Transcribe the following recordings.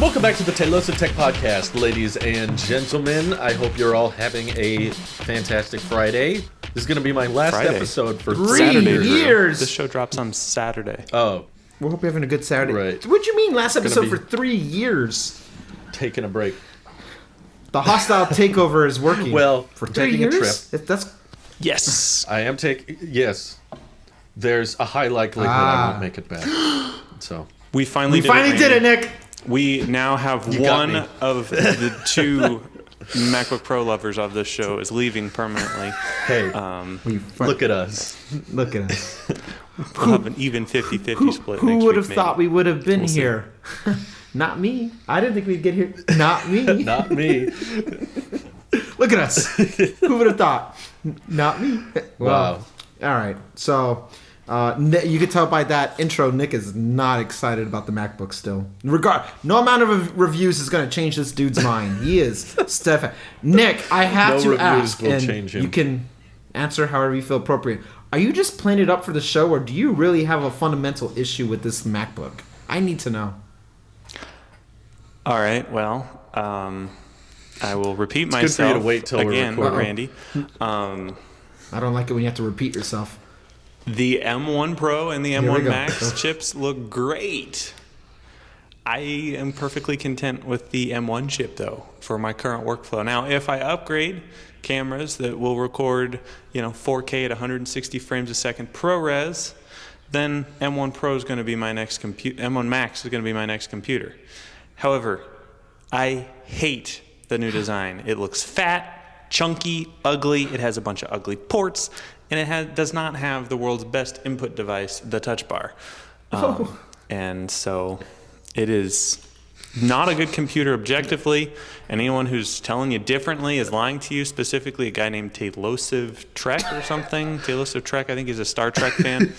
Welcome back to the Telosa Tech Podcast, ladies and gentlemen. I hope you're all having a fantastic Friday. This is going to be my last episode for 3 years. This show drops on Saturday. Oh. We hope you're having a good Saturday. Right. What do you mean last episode for 3 years? Taking a break. The hostile takeover is working. Well, for taking a trip. That's Yes. I am taking... Yes. There's a high likelihood I won't make it back. So... We finally did it, Nick. We now have one of the two MacBook Pro lovers of this show is leaving permanently. Hey, look at us. Look at us. We'll have an even 50-50 split Who next would week, have thought we would have been We'll here? Not me. I didn't think we'd get here. Not me. Not me. Look at us. Who would have thought? Not me. Wow. All right. So... you can tell by that intro, Nick is not excited about the MacBook still. No amount of reviews is going to change this dude's mind. He is steadfast. Nick, I have to ask, and you can answer however you feel appropriate. Are you just playing it up for the show, or do you really have a fundamental issue with this MacBook? I need to know. All right. Well, I will repeat myself good for you to wait till again, we're Randy. I don't like it when you have to repeat yourself. The M1 Pro and the M1 Max chips look great. I am perfectly content with the M1 chip, though, for my current workflow. Now, if I upgrade cameras that will record, 4K at 160 frames a second ProRes, then M1 Pro is going to be my next M1 Max is going to be my next computer. However, I hate the new design. It looks fat, chunky, ugly. It has a bunch of ugly ports. And it does not have the world's best input device, the touch bar. And so it is not a good computer objectively. And anyone who's telling you differently is lying to you, specifically a guy named Telosive Trek or something. Telosive Trek, I think he's a Star Trek fan.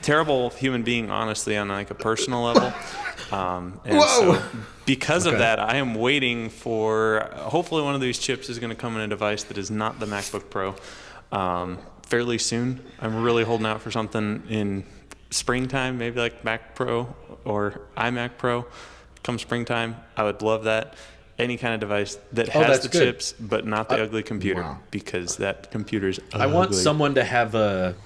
Terrible human being, honestly, on like a personal level. So because of that, I am waiting for, hopefully one of these chips is going to come in a device that is not the MacBook Pro. Fairly soon. I'm really holding out for something in springtime, maybe like Mac Pro or iMac Pro. Come springtime, I would love that. Any kind of device that has the chips, but not the ugly computer, because that computer's ugly. I want someone to have the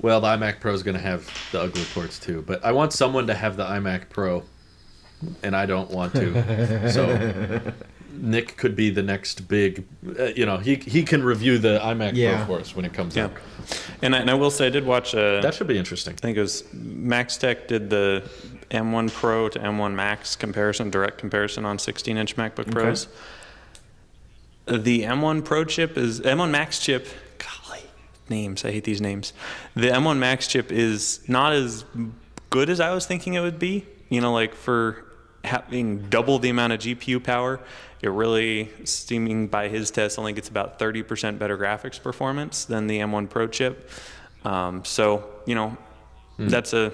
iMac Pro is going to have the ugly ports too, but I want someone to have the iMac Pro, and I don't want to. So Nick could be the next big, he can review the iMac Pro for us when it comes out. And I will say I did watch that should be interesting. I think it was Max Tech did the M1 Pro to M1 Max direct comparison on 16-inch MacBook Pros. The M1 Pro chip M1 Max chip, golly, names, I hate these names. The M1 Max chip is not as good as I was thinking it would be, like for having double the amount of GPU power. It really, seeming by his test, only gets about 30% better graphics performance than the M1 Pro chip. That's a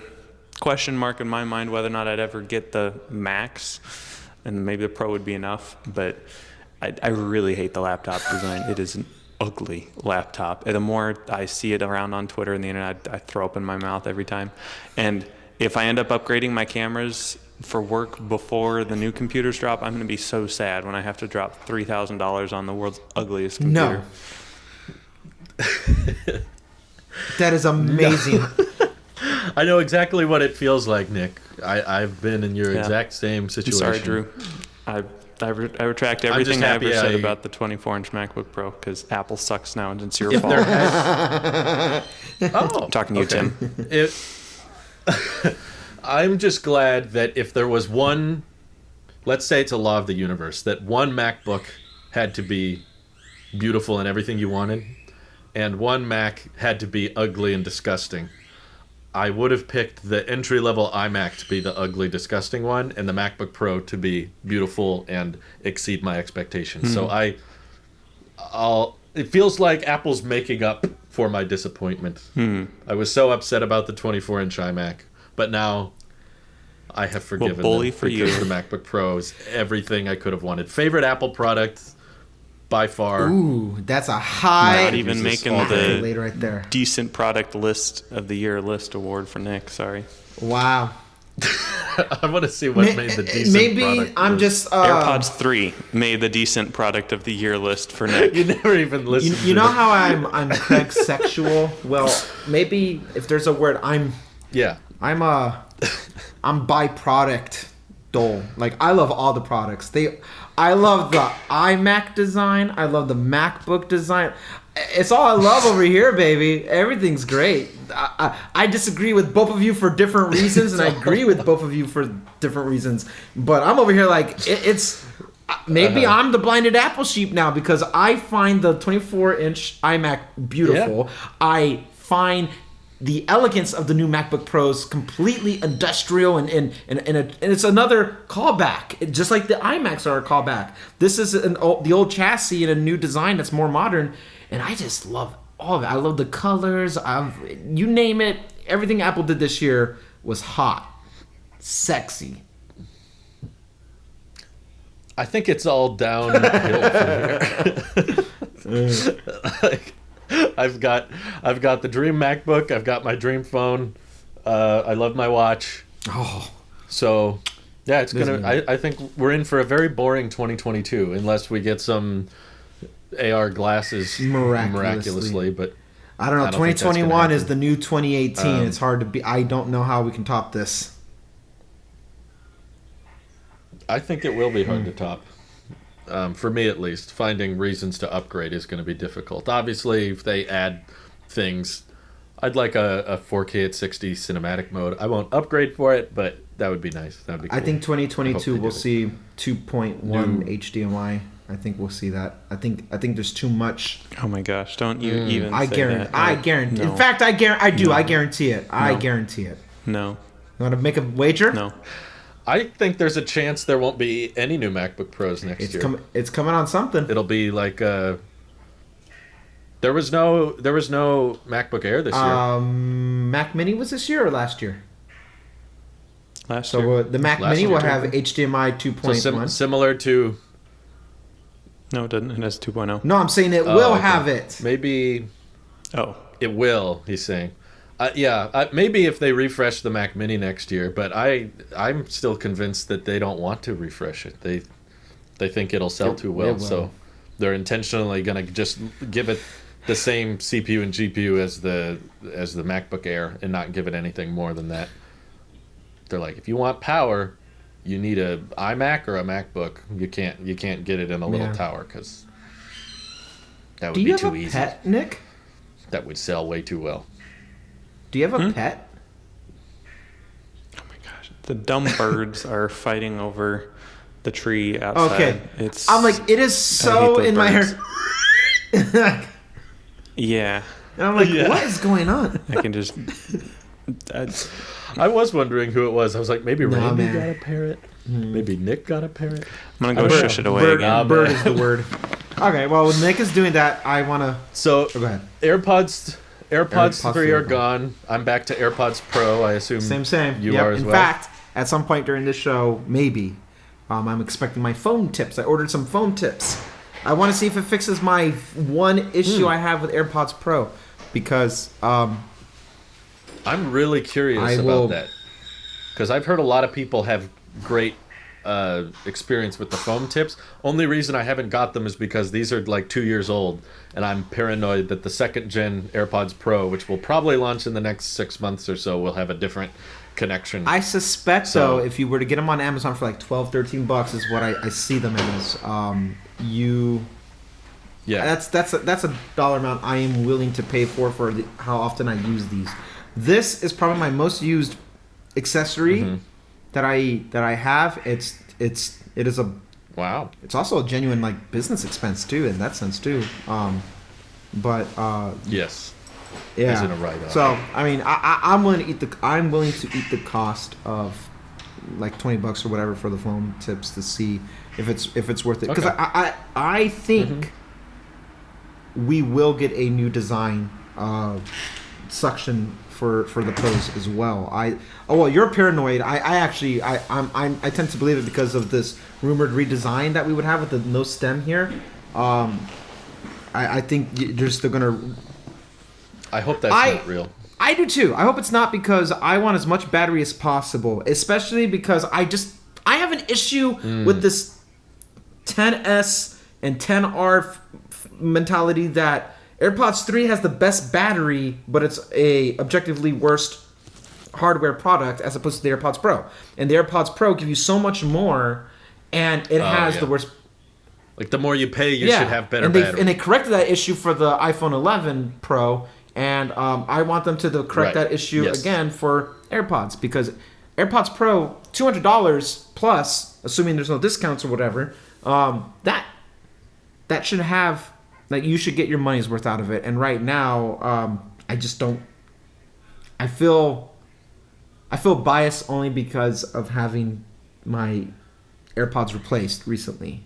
question mark in my mind whether or not I'd ever get the Max, and maybe the Pro would be enough. But I really hate the laptop design. It is an ugly laptop. And the more I see it around on Twitter and the internet, I throw up in my mouth every time. And if I end up upgrading my cameras for work before the new computers drop, I'm going to be so sad when I have to drop $3,000 on the world's ugliest computer. No. That is amazing. No. I know exactly what it feels like, Nick. I've been in your exact same situation. I'm sorry, Drew. I retract everything I ever said about the 24-inch MacBook Pro, because Apple sucks now and it's your fault. I'm talking to you, Tim. I'm just glad that if there was one, let's say it's a law of the universe, that one MacBook had to be beautiful and everything you wanted, and one Mac had to be ugly and disgusting. I would have picked the entry-level iMac to be the ugly, disgusting one, and the MacBook Pro to be beautiful and exceed my expectations. So it feels like Apple's making up for my disappointment. I was so upset about the 24-inch iMac. But now I have forgiven them because the MacBook Pro is everything I could have wanted. Favorite Apple product by far. Ooh, that's a high. Not even making the right there. decent product list of the year list award for Nick. Sorry. Wow. I want to see what made the decent maybe product I'm list. just AirPods 3 made the decent product of the year list for Nick. You never even listened. you to know the- how I'm Craig sexual. Well, maybe if there's a word, I'm byproduct Dole. Like, I love all the products. I love the iMac design. I love the MacBook design. It's all I love over here, baby. Everything's great. I disagree with both of you for different reasons, and I agree with both of you for different reasons. But I'm over here like, it's... Maybe I'm the blinded apple sheep now, because I find the 24-inch iMac beautiful. Yeah. I find the elegance of the new MacBook Pros completely industrial, and it's another callback, just like the iMacs are a callback. This is the old chassis in a new design that's more modern, and I just love all of it. I love the colors. You name it. Everything Apple did this year was hot, sexy. I think it's all downhill from here. Like, I've got the dream MacBook. I've got my dream phone. I love my watch. Oh, so yeah, it's gonna. I think we're in for a very boring 2022 unless we get some AR glasses miraculously. But I don't know. 2021 is the new 2018. It's hard to be. I don't know how we can top this. I think it will be hard to top. For me, at least, finding reasons to upgrade is going to be difficult. Obviously, if they add things, I'd like a 4K at 60 cinematic mode. I won't upgrade for it, but that would be nice. That would be cool. I think 2022 we'll see 2.1 HDMI. I think we'll see that. I think there's too much. Oh my gosh! Don't you even? I say guarantee. That. I guarantee. No. In fact, I guarantee. No. I guarantee it. I No. guarantee it. No. You want to make a wager? No. I think there's a chance there won't be any new MacBook Pros next year. It's coming on something. It'll be like there was no MacBook Air this year. Mac Mini was this year or last year? Last year. So the Mac Last Mini year. will have HDMI 2.1. So similar to. No, it doesn't. It has 2.0. No, I'm saying it will have it. Maybe. Oh. It will. He's saying. Maybe if they refresh the Mac Mini next year, but I'm still convinced that they don't want to refresh it. They think it'll sell too well, so they're intentionally going to just give it the same CPU and GPU as the MacBook Air and not give it anything more than that. They're like, if you want power, you need a iMac or a MacBook. You can't get it in a little tower because that would be too easy. Do you have a pet, Nick? That would sell way too well. Do you have a pet? Oh my gosh! The dumb birds are fighting over the tree outside. Okay, I'm like, it is so in my birds. hair. Yeah. And I'm like, what is going on? I can just. I was wondering who it was. I was like, maybe Randy man. got a parrot. Maybe Nick got a parrot. I'm gonna go shush it away again. Bird is the word. Okay, well, when Nick is doing that, I want to... So, go ahead. AirPods 3 are gone. I'm back to AirPods Pro. I assume Same. you are as well. In fact, at some point during this show, maybe, I'm expecting my phone tips. I ordered some phone tips. I want to see if it fixes my one issue I have with AirPods Pro, because I'm really curious about that, because I've heard a lot of people have great experience with the foam tips. Only reason I haven't got them is because these are like 2 years old, and I'm paranoid that the second gen AirPods Pro, which will probably launch in the next 6 months or so, will have a different connection. I suspect, though, if you were to get them on Amazon for like $12-13 is what I see them as. That's a dollar amount I am willing to pay for how often I use these. This is probably my most used accessory that I have. It is a wow. It's also a genuine like business expense too, in that sense too. Yes. Yeah. Isn't a write-off. So I mean, I'm willing to eat the cost of like $20 or whatever for the foam tips to see if it's worth it, because I think we will get a new design suction for the Pros as well. You're paranoid. I tend to believe it because of this rumored redesign that we would have with the no stem here. I think they're gonna. I hope that's not real. I do too. I hope it's not, because I want as much battery as possible, especially because I have an issue with this 10S and 10R mentality that AirPods 3 has the best battery, but it's a objectively worst hardware product as opposed to the AirPods Pro. And the AirPods Pro give you so much more, and it has the worst. Like, the more you pay, you should have better battery. And they corrected that issue for the iPhone 11 Pro, and I want them to correct that issue again for AirPods, because AirPods Pro, $200 plus, assuming there's no discounts or whatever, that should have, like, you should get your money's worth out of it. And right now, I just don't. I feel biased only because of having my AirPods replaced recently.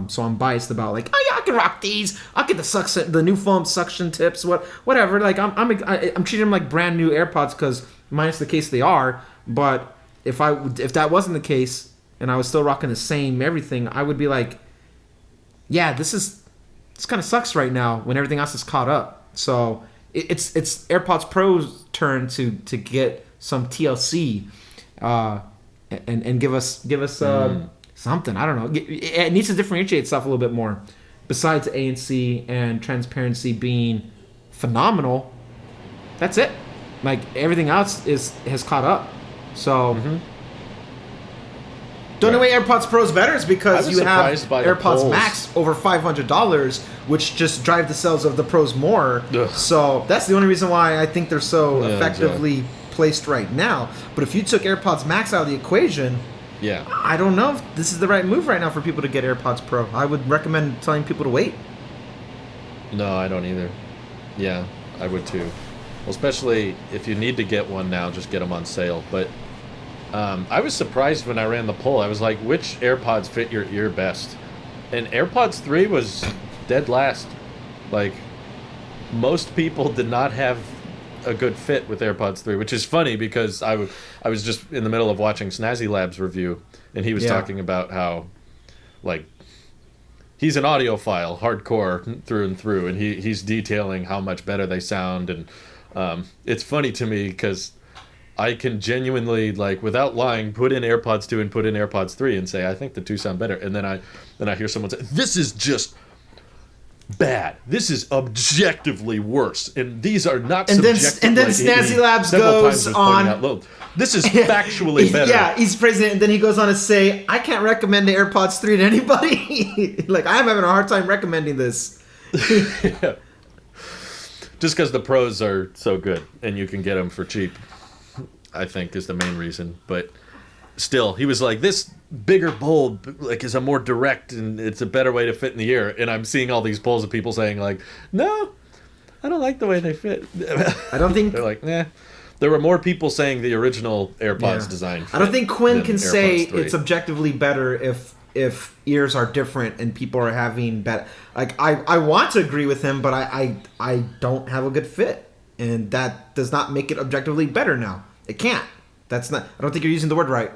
So I'm biased about, like, oh yeah, I can rock these. I'll get the new foam suction tips, whatever. Like, I'm treating them like brand new AirPods, because minus the case they are. But if that wasn't the case and I was still rocking the same everything, I would be like, yeah, this kind of sucks right now when everything else is caught up. So it's AirPods Pro's turn to get some TLC, and give us something. I don't know. It needs to differentiate itself a little bit more. Besides ANC and transparency being phenomenal, that's it. Like, everything else has caught up. So the only way AirPods Pro is better is because you have AirPods Max over $500, which just drive the sales of the Pros more. Ugh. So that's the only reason why I think they're so effectively placed right now. But if you took AirPods Max out of the equation, I don't know if this is the right move right now for people to get AirPods Pro. I would recommend telling people to wait. No, I don't either. Yeah, I would too. Well, especially if you need to get one now, just get them on sale. But I was surprised when I ran the poll. I was like, which AirPods fit your ear best? And AirPods 3 was dead last. Like, most people did not have a good fit with AirPods 3, which is funny because I was just in the middle of watching Snazzy Lab's review, and he was talking about how, like, he's an audiophile, hardcore through and through, and he's detailing how much better they sound. And it's funny to me because I can genuinely, like, without lying, put in AirPods 2 and put in AirPods 3 and say, I think the two sound better. And then I hear someone say, this is just bad. This is objectively worse. And these are not subjective. And then Snazzy Labs goes on. This is factually better. Yeah, he's praising it, and then he goes on to say, I can't recommend the AirPods 3 to anybody. Like, I'm having a hard time recommending this. Yeah. Just because the Pros are so good and you can get them for cheap, I think, is the main reason. But still, he was like, this bigger bulb, like, is a more direct and it's a better way to fit in the ear. And I'm seeing all these polls of people saying, like, no, I don't like the way they fit. I don't think they're like, nah. There were more people saying the original AirPods design. I don't think Quinn can say it's objectively better if ears are different and people are having better. Like, I want to agree with him, but I don't have a good fit, and that does not make it objectively better now. It can't. That's not. I don't think you're using the word right.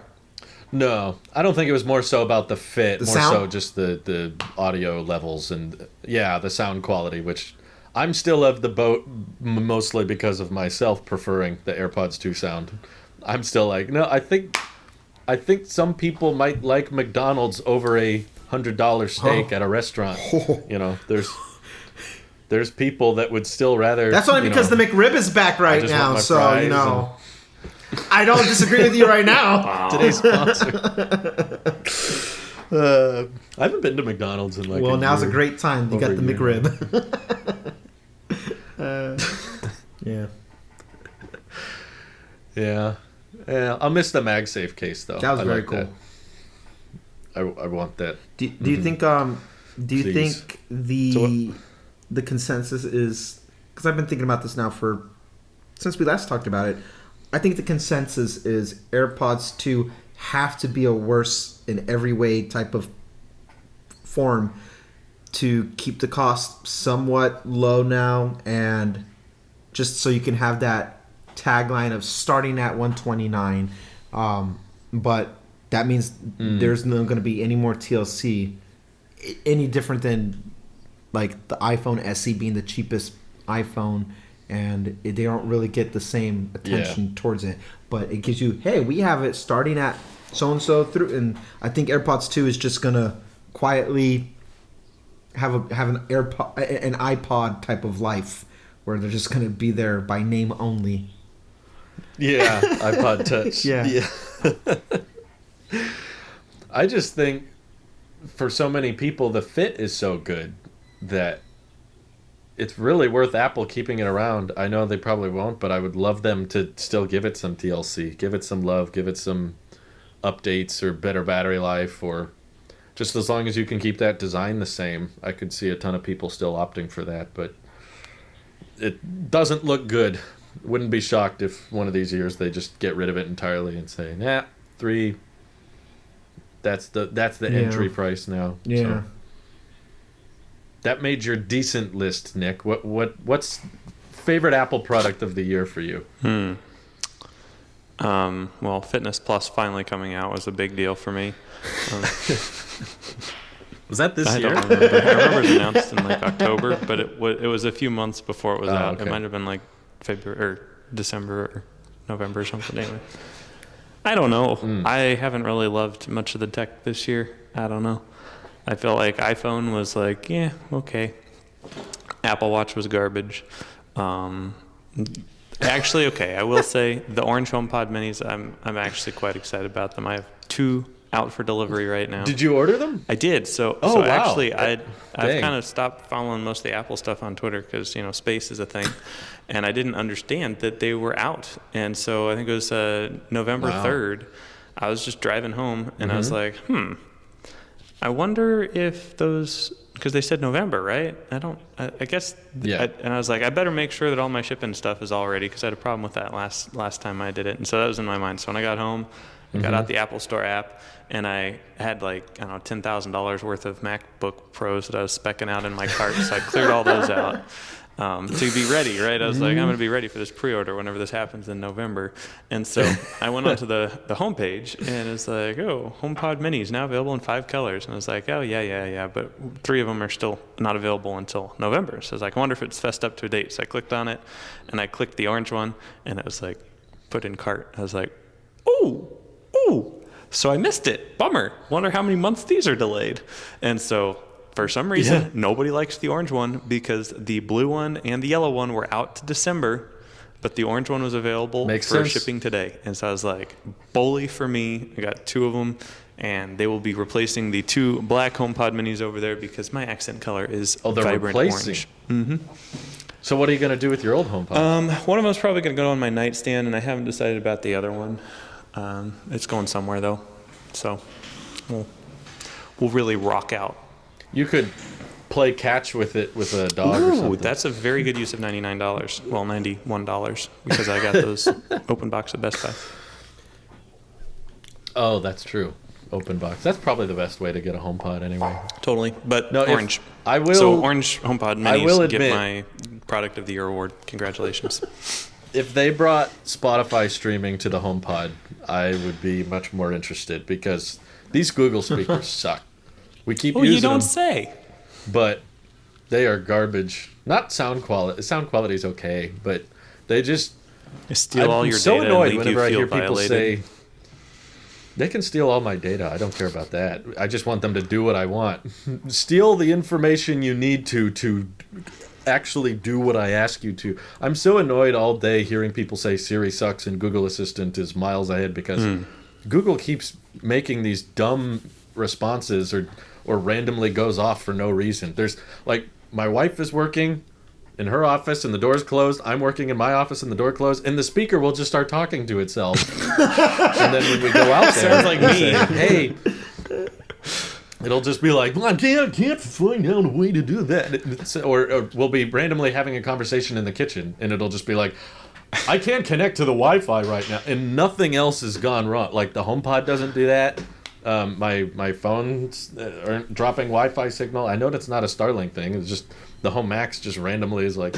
No, I don't think it was more so about the fit, more sound? so just the audio levels and the sound quality, which I'm still of the boat mostly because of myself preferring the AirPods 2 sound. I'm still like, no, I think some people might like McDonald's over a $100 steak at a restaurant. You know, there's people that would still rather. That's only because the McRib is back right now, so you know. I don't disagree with you right now. Today's sponsor. I haven't been to McDonald's in like. Well, now's a great time. You got the McRib. Yeah. Yeah. I'll miss the MagSafe case though. That was very cool. That. I want that. Do you think? Do you think the consensus is? Because I've been thinking about this now since we last talked about it. I think the consensus is AirPods 2 have to be a worse in every way type of form to keep the cost somewhat low now, and just so you can have that tagline of starting at $129. But that means there's not going to be any more TLC, any different than like the iPhone SE being the cheapest iPhone and they don't really get the same attention towards it. But it gives you, hey, we have it starting at so and so through, and I think AirPods 2 is just gonna quietly have an iPod type of life where they're just gonna be there by name only. Yeah, iPod Touch. Yeah. I just think for so many people the fit is so good that it's really worth Apple keeping it around. I know they probably won't, but I would love them to still give it some TLC, give it some love, give it some updates or better battery life, or just as long as you can keep that design the same. I could see a ton of people still opting for that, but it doesn't look good. Wouldn't be shocked if one of these years they just get rid of it entirely and say, nah, 3, that's the entry price now. Yeah. So. That made your decent list, Nick. What's favorite Apple product of the year for you? Well, Fitness Plus finally coming out was a big deal for me. Was that this year? I don't remember. I remember it was announced in like October, but it was a few months before it was out. Okay. It might have been like February or December or November or something. Anyway, I don't know. I haven't really loved much of the tech this year. I don't know. I feel like iPhone was like, yeah, okay. Apple Watch was garbage. Actually, okay, I will say the orange HomePod minis, I'm actually quite excited about them. I have 2 out for delivery right now. Did you order them? I did. So wow. actually, I've Dang. kind of stopped following most of the Apple stuff on Twitter because, space is a thing. And I didn't understand that they were out. And so I think it was November 3rd. I was just driving home, and I was like, I wonder if those, because they said November, right? I guess. Yeah. And I was like, I better make sure that all my shipping stuff is all ready because I had a problem with that last time I did it. And so that was in my mind. So when I got home, I got out the Apple Store app, and I had like, I don't know, $10,000 worth of MacBook Pros that I was speccing out in my cart. So I cleared all those out to be ready, right? I was like, I'm going to be ready for this pre-order whenever this happens in November. And so I went onto the homepage, and it's like, oh, HomePod Minis now available in 5 colors. And I was like, oh, yeah. But 3 of them are still not available until November. So I was like, I wonder if it's fessed up to a date. So I clicked on it, and I clicked the orange one, and it was like, put in cart. I was like, ooh. So I missed it. Bummer. Wonder how many months these are delayed. And so for some reason, nobody likes the orange one because the blue one and the yellow one were out to December, but the orange one was available for shipping today. And so I was like, bully for me. I got 2 of them, and they will be replacing the 2 black HomePod minis over there because my accent color is vibrant orange. So what are you going to do with your old HomePod? One of them is probably going to go on my nightstand, and I haven't decided about the other one. It's going somewhere though, so we'll really rock out. You could play catch with it with a dog or something. That's a very good use of $99. Well, $91 because I got those open box at Best Buy. Oh, that's true. Open box. That's probably the best way to get a HomePod anyway. Totally, but No, orange. I will. So orange HomePod minis I will admit, get my Product of the Year award. Congratulations. If they brought Spotify streaming to the HomePod, I would be much more interested because these Google speakers suck. We keep using them. You don't say. But they are garbage. Not sound quality. Sound quality is okay, but they just steal all your so data annoyed and make whenever you I feel hear people violated. say they can steal all my data. I don't care about that. I just want them to do what I want. Steal the information you need to actually do what I ask you to. I'm so annoyed all day hearing people say Siri sucks and Google Assistant is miles ahead because Google keeps making these dumb responses or randomly goes off for no reason. There's like my wife is working in her office and the door's closed. I'm working in my office and the door closed, and the speaker will just start talking to itself. And then when we go out there, Sounds like me. say, hey, it'll just be like, well, I can't find out a way to do that. Or we'll be randomly having a conversation in the kitchen, and it'll just be like, I can't connect to the Wi-Fi right now, and nothing else has gone wrong. Like the HomePod doesn't do that. My phones aren't dropping Wi-Fi signal. I know that's not a Starlink thing. It's just the Home Max just randomly is like,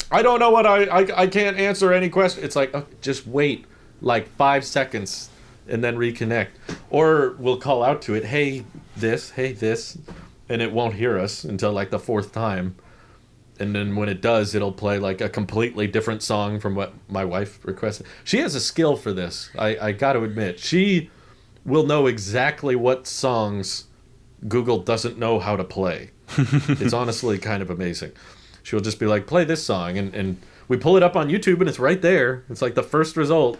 I don't know what I can't answer any question. It's like, oh, just wait like 5 seconds and then reconnect. Or we'll call out to it, hey this, and it won't hear us until like the 4th time. And then when it does, it'll play like a completely different song from what my wife requested. She has a skill for this. I got to admit, she will know exactly what songs Google doesn't know how to play. It's honestly kind of amazing. She'll just be like, play this song, and we pull it up on YouTube, and it's right there. It's like the first result.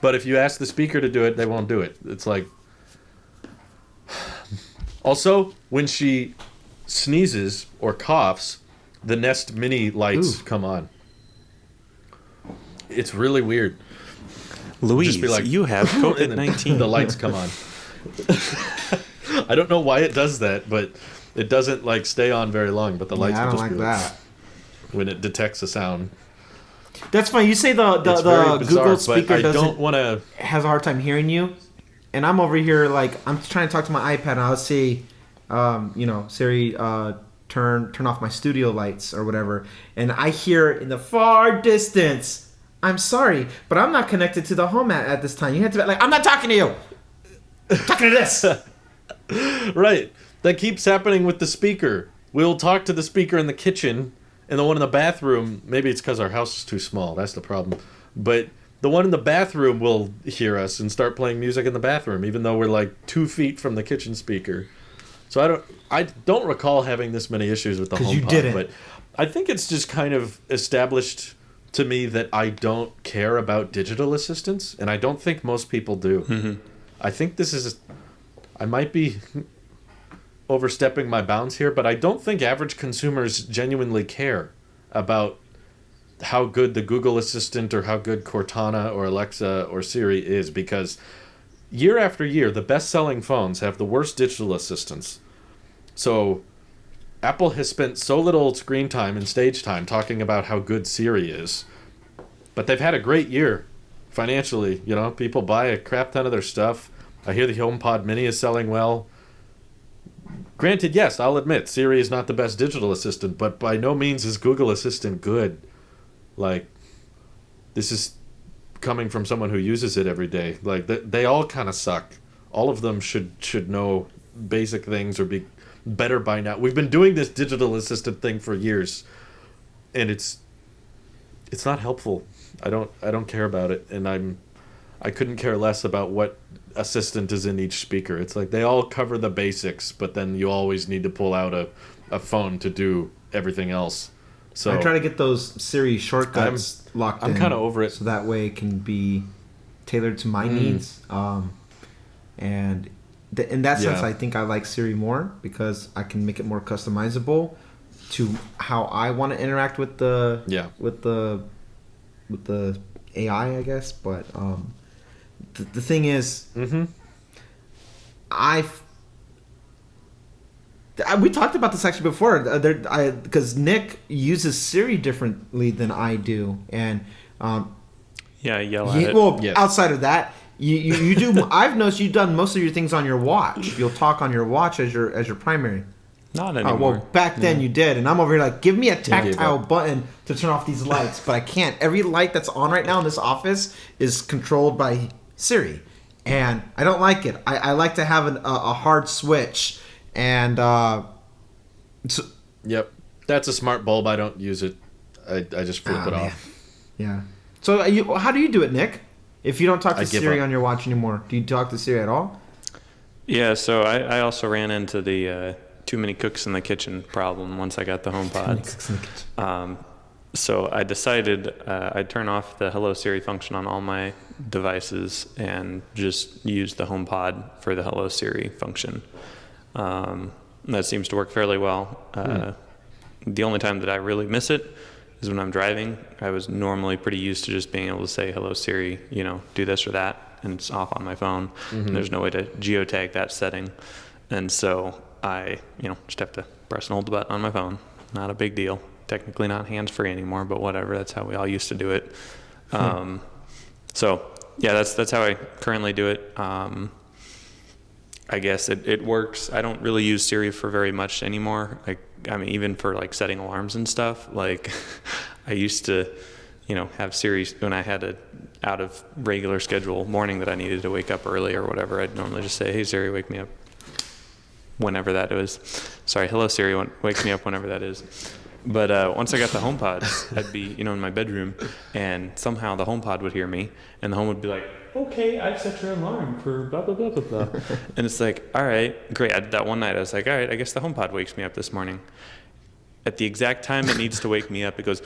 But if you ask the speaker to do it, they won't do it. It's like... Also, when she sneezes or coughs, the Nest Mini lights come on. It's really weird. Louise, Just be like, you have COVID-19. The lights come on. I don't know why it does that, but it doesn't like stay on very long. But the lights I will don't just like be that. when it detects a sound. That's funny. You say the It's very bizarre, Google speaker but I don't want to. has a hard time hearing you, and I'm over here like I'm trying to talk to my iPad, and I'll say, Siri, turn off my studio lights or whatever, and I hear in the far distance, I'm sorry, but I'm not connected to the home at this time. You have to be like, I'm not talking to you. I'm talking to this. Right. That keeps happening with the speaker. We'll talk to the speaker in the kitchen, and the one in the bathroom, maybe it's because our house is too small. That's the problem. But the one in the bathroom will hear us and start playing music in the bathroom, even though we're like 2 feet from the kitchen speaker. So I don't recall having this many issues with the HomePod. You didn't. But I think it's just kind of established to me that I don't care about digital assistants, and I don't think most people do. Mm-hmm. I think I might be overstepping my bounds here, but I don't think average consumers genuinely care about how good the Google Assistant or how good Cortana or Alexa or Siri is, because year after year, the best-selling phones have the worst digital assistants. So Apple has spent so little screen time and stage time talking about how good Siri is, but they've had a great year financially. People buy a crap ton of their stuff. I hear the HomePod Mini is selling well. Granted, yes, I'll admit, Siri is not the best digital assistant, but by no means is Google Assistant good. Like, this is coming from someone who uses it every day. Like, they all kind of suck. All of them should know basic things or be better by now. We've been doing this digital assistant thing for years, and it's not helpful. I don't care about it, and I couldn't care less about what assistant is in each speaker. It's like they all cover the basics, but then you always need to pull out a phone to do everything else. So I try to get those Siri shortcuts locked in. I'm kind of over it. So that way it can be tailored to my needs. And in that sense, I think I like Siri more because I can make it more customizable to how I want to interact with the AI, I guess. But the thing is, we talked about this actually before. Because Nick uses Siri differently than I do, and yell at it. Well, outside of that, you do. I've noticed you've done most of your things on your watch. You'll talk on your watch as your primary. Not anymore. Well, back then you did, and I'm over here like, give me a tactile button to turn off these lights, but I can't. Every light that's on right now in this office is controlled by Siri, and I don't like it. I like to have a hard switch, and Yep, that's a smart bulb. I don't use it. I just flip it off. Yeah. So how do you do it, Nick? If you don't talk to Siri up. on your watch anymore, do you talk to Siri at all? Yeah, so I also ran into the too many cooks in the kitchen problem once I got the HomePod. So I decided I'd turn off the Hello Siri function on all my devices and just use the HomePod for the Hello Siri function. That seems to work fairly well. The only time that I really miss it is when I'm driving. I was normally pretty used to just being able to say, hello Siri, do this or that, and it's off on my phone. And there's no way to geotag that setting. And so I, just have to press and hold the button on my phone. Not a big deal. Technically not hands-free anymore, but whatever. That's how we all used to do it. So yeah, that's how I currently do it. I guess it works. I don't really use Siri for very much anymore. I mean, even for like setting alarms and stuff. Like, I used to, have Siri when I had a out of regular schedule morning that I needed to wake up early or whatever. I'd normally just say, "Hey Siri, wake me up." Whenever that is. Sorry, hello Siri, wake me up whenever that is. But once I got the HomePods, I'd be, in my bedroom, and somehow the HomePod would hear me, and the home would be like, okay, I've set your alarm for blah, blah, blah, blah, blah. And it's like, all right, great. I did that one night. I was like, all right, I guess the HomePod wakes me up this morning. At the exact time it needs to wake me up, it goes,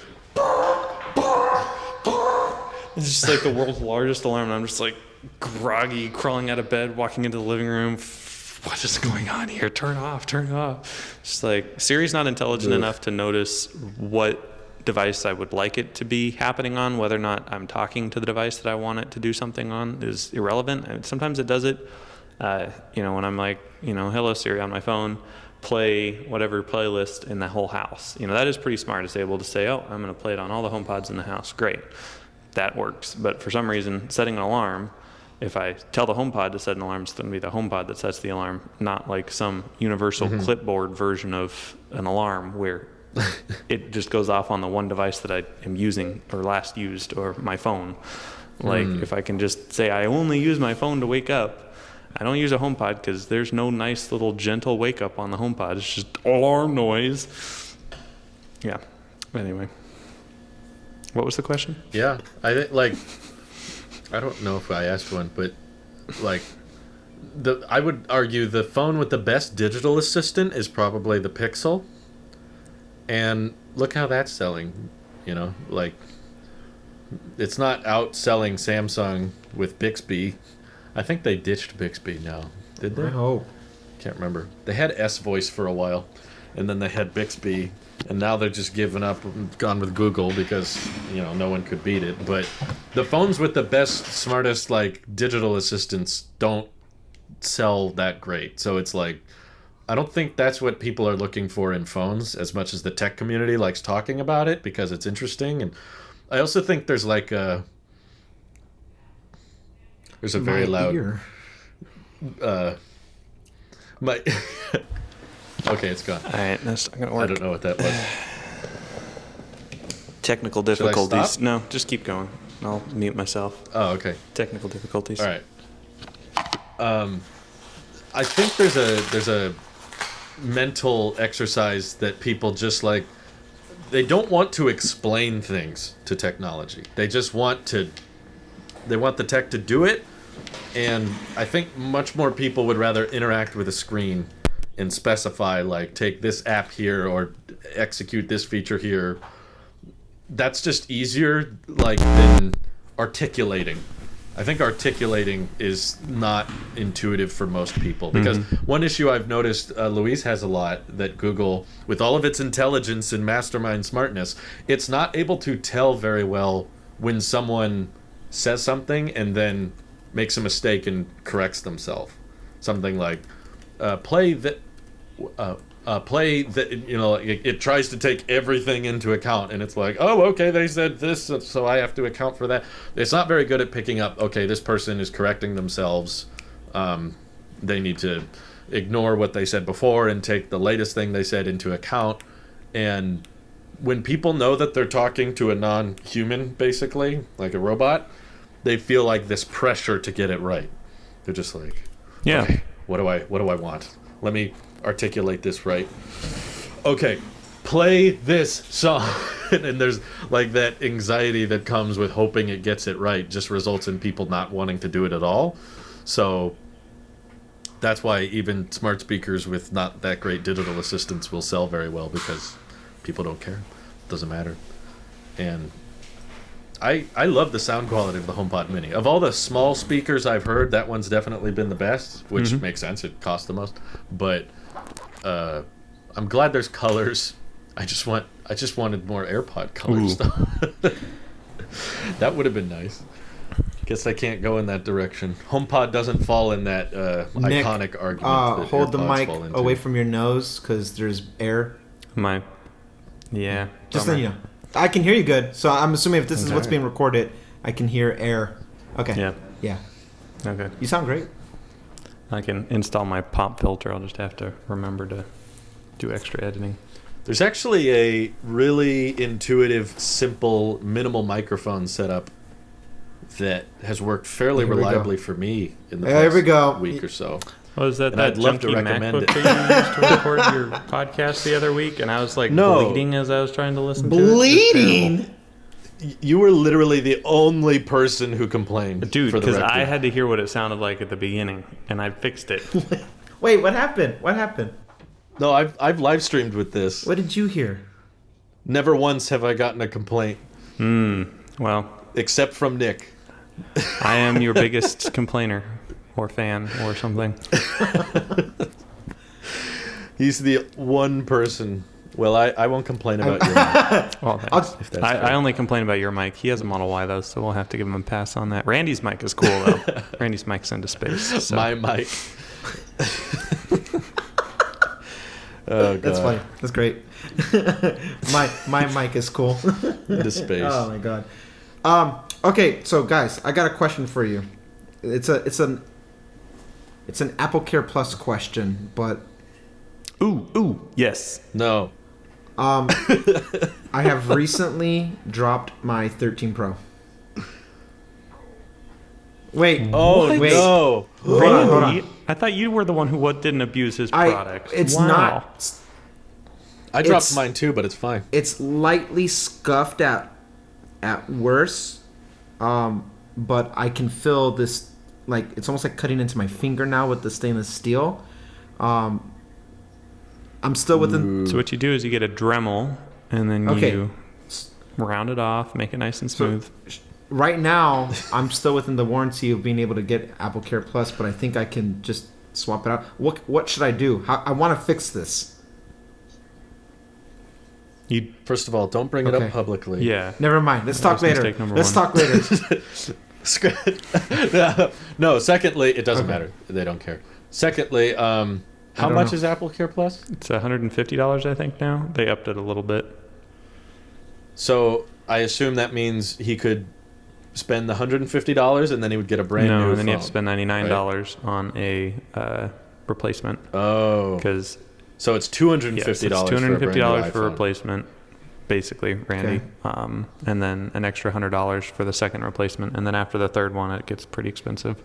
it's just like the world's largest alarm, and I'm just like groggy, crawling out of bed, walking into the living room. What is going on here? Turn it off. Just like, Siri's not intelligent enough to notice what device I would like it to be happening on. Whether or not I'm talking to the device that I want it to do something on is irrelevant. And sometimes it does it. When I'm like, hello Siri on my phone, play whatever playlist in the whole house. That is pretty smart. It's able to say, oh, I'm going to play it on all the HomePods in the house. Great. That works. But for some reason, setting an alarm, if I tell the HomePod to set an alarm, it's going to be the HomePod that sets the alarm, not like some universal clipboard version of an alarm where it just goes off on the one device that I am using or last used, or my phone. Like, if I can just say I only use my phone to wake up, I don't use a HomePod because there's no nice little gentle wake up on the HomePod. It's just alarm noise. Yeah. Anyway. What was the question? Yeah. I don't know if I asked one, but I would argue the phone with the best digital assistant is probably the Pixel. And look how that's selling. It's not outselling Samsung with Bixby. I think they ditched Bixby now. Did they? I hope. Can't remember. They had S Voice for a while, and then they had Bixby, and now they're just given up and gone with Google because, no one could beat it. But the phones with the best, smartest, digital assistants don't sell that great. So it's like, I don't think that's what people are looking for in phones as much as the tech community likes talking about it because it's interesting. And I also think there's there's a very loud ear. My okay, it's gone. All right, that's not going to work. I don't know what that was. Technical Should I difficulties. stop? No, just keep going. I'll mute myself. Oh, okay. Technical difficulties. All right. I think there's a mental exercise that people just they don't want to explain things to technology. They just want the tech to do it, and I think much more people would rather interact with a screen and specify take this app here or execute this feature here. That's just easier than articulating. I think articulating is not intuitive for most people because one issue I've noticed Luis has a lot, that Google, with all of its intelligence and mastermind smartness, it's not able to tell very well when someone says something and then makes a mistake and corrects themselves. Something like play that it tries to take everything into account, and it's like, oh, okay, they said this, so I have to account for that. It's not very good at picking up, okay, this person is correcting themselves. They need to ignore what they said before and take the latest thing they said into account. And when people know that they're talking to a non-human, basically, like a robot, they feel like this pressure to get it right. They're just like, Yeah. okay, what do I want? Let me articulate this right. Okay, play this song. And there's that anxiety that comes with hoping it gets it right just results in people not wanting to do it at all. So that's why even smart speakers with not that great digital assistants will sell very well, because people don't care. It doesn't matter. And I love the sound quality of the HomePod Mini. Of all the small speakers I've heard, that one's definitely been the best, which makes sense. It costs the most. But I'm glad there's colors. I just wanted more AirPod colors though. That would have been nice. Guess I can't go in that direction. HomePod doesn't fall in that Nick, iconic argument. That hold the AirPods mic fall into. away from your nose because there's air. Yeah. Just then, I can hear you good. So I'm assuming if this is what's being recorded, I can hear air. Okay. Yeah. Okay. You sound great. I can install my pop filter. I'll just have to remember to do extra editing. There's actually a really intuitive, simple, minimal microphone setup that has worked fairly Here we go. reliably for me in the There past we go. week or so. Was that And that I'd love to junky recommend MacBook it. that you used to record your podcast the other week? And I was like No. bleeding as I was trying to listen to it. Bleeding. You were literally the only person who complained. Dude, for the because record. I had to hear what it sounded like at the beginning, and I fixed it. Wait, what happened? What happened? No, I've live streamed with this. What did you hear? Never once have I gotten a complaint, Well, except from Nick. I am your biggest complainer or fan or something. He's the one person. Well, I won't complain about your mic. Well, thanks. If that's I fair. only complain about your mic. He has a Model Y, though, so we'll have to give him a pass on that. Randy's mic is cool, though. Randy's mic's into space. So. My mic. Oh, God. That's funny. That's great. my mic is cool. Into space. Oh my god. Okay, so guys, I got a question for you. It's an Apple Care Plus question, but Ooh, yes. No. I have recently dropped my 13 Pro. Wait. Oh, wait. no. Hold on, hold Randy, on. I thought you were the one who didn't abuse his product. It's Wow. not. I dropped It's- mine too, but it's fine. It's lightly scuffed at worst, but I can feel this, like, it's almost like cutting into my finger now with the stainless steel. I'm still within. So what you do is you get a Dremel, and then Okay. you round it off, make it nice and smooth. Right now, I'm still within the warranty of being able to get Apple Care Plus, but I think I can just swap it out. What should I do? I want to fix this. First of all, don't bring it Okay. up publicly. Yeah. Never mind. Let's That talk was later. mistake number Let's one. talk later. No, secondly, it doesn't Okay. matter. They don't care. Secondly, how don't much know. is Apple Care Plus? It's $150, I think, now. They upped it a little bit. So I assume that means he could spend the $150 and then he would get a brand new No, phone. and then you have to spend $99 on a replacement. Oh, Because so it's $250 yes, it's for a $250 brand for new iPhone. replacement, basically, Randy. Okay. And then an extra $100 for the second replacement. And then after the third one, it gets pretty expensive.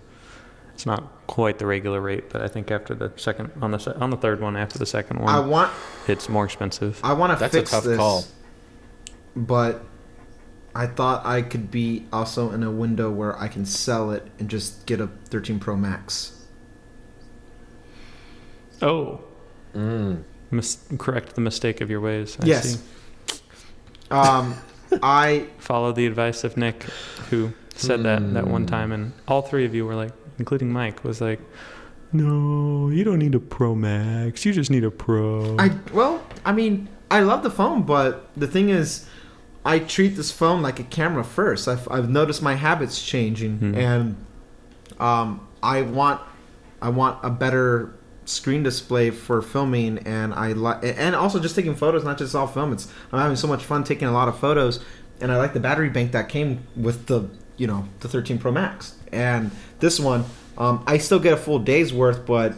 It's not quite the regular rate, but I think after the second, on the third one, after the second one, it's more expensive. I want to That's fix a tough this, call. but I thought I could be also in a window where I can sell it and just get a 13 Pro Max. Oh. Correct the mistake of your ways. I Yes. see. I Follow the advice of Nick, who said that one time, and all three of you were like, including Mike, was like, "No, you don't need a Pro Max. You just need a Pro." I mean, I love the phone, but the thing is, I treat this phone like a camera first. I've noticed my habits changing, and I want a better screen display for filming, and and also just taking photos, not just all film. I'm having so much fun taking a lot of photos, and I like the battery bank that came with the 13 Pro Max. And this one, I still get a full day's worth, but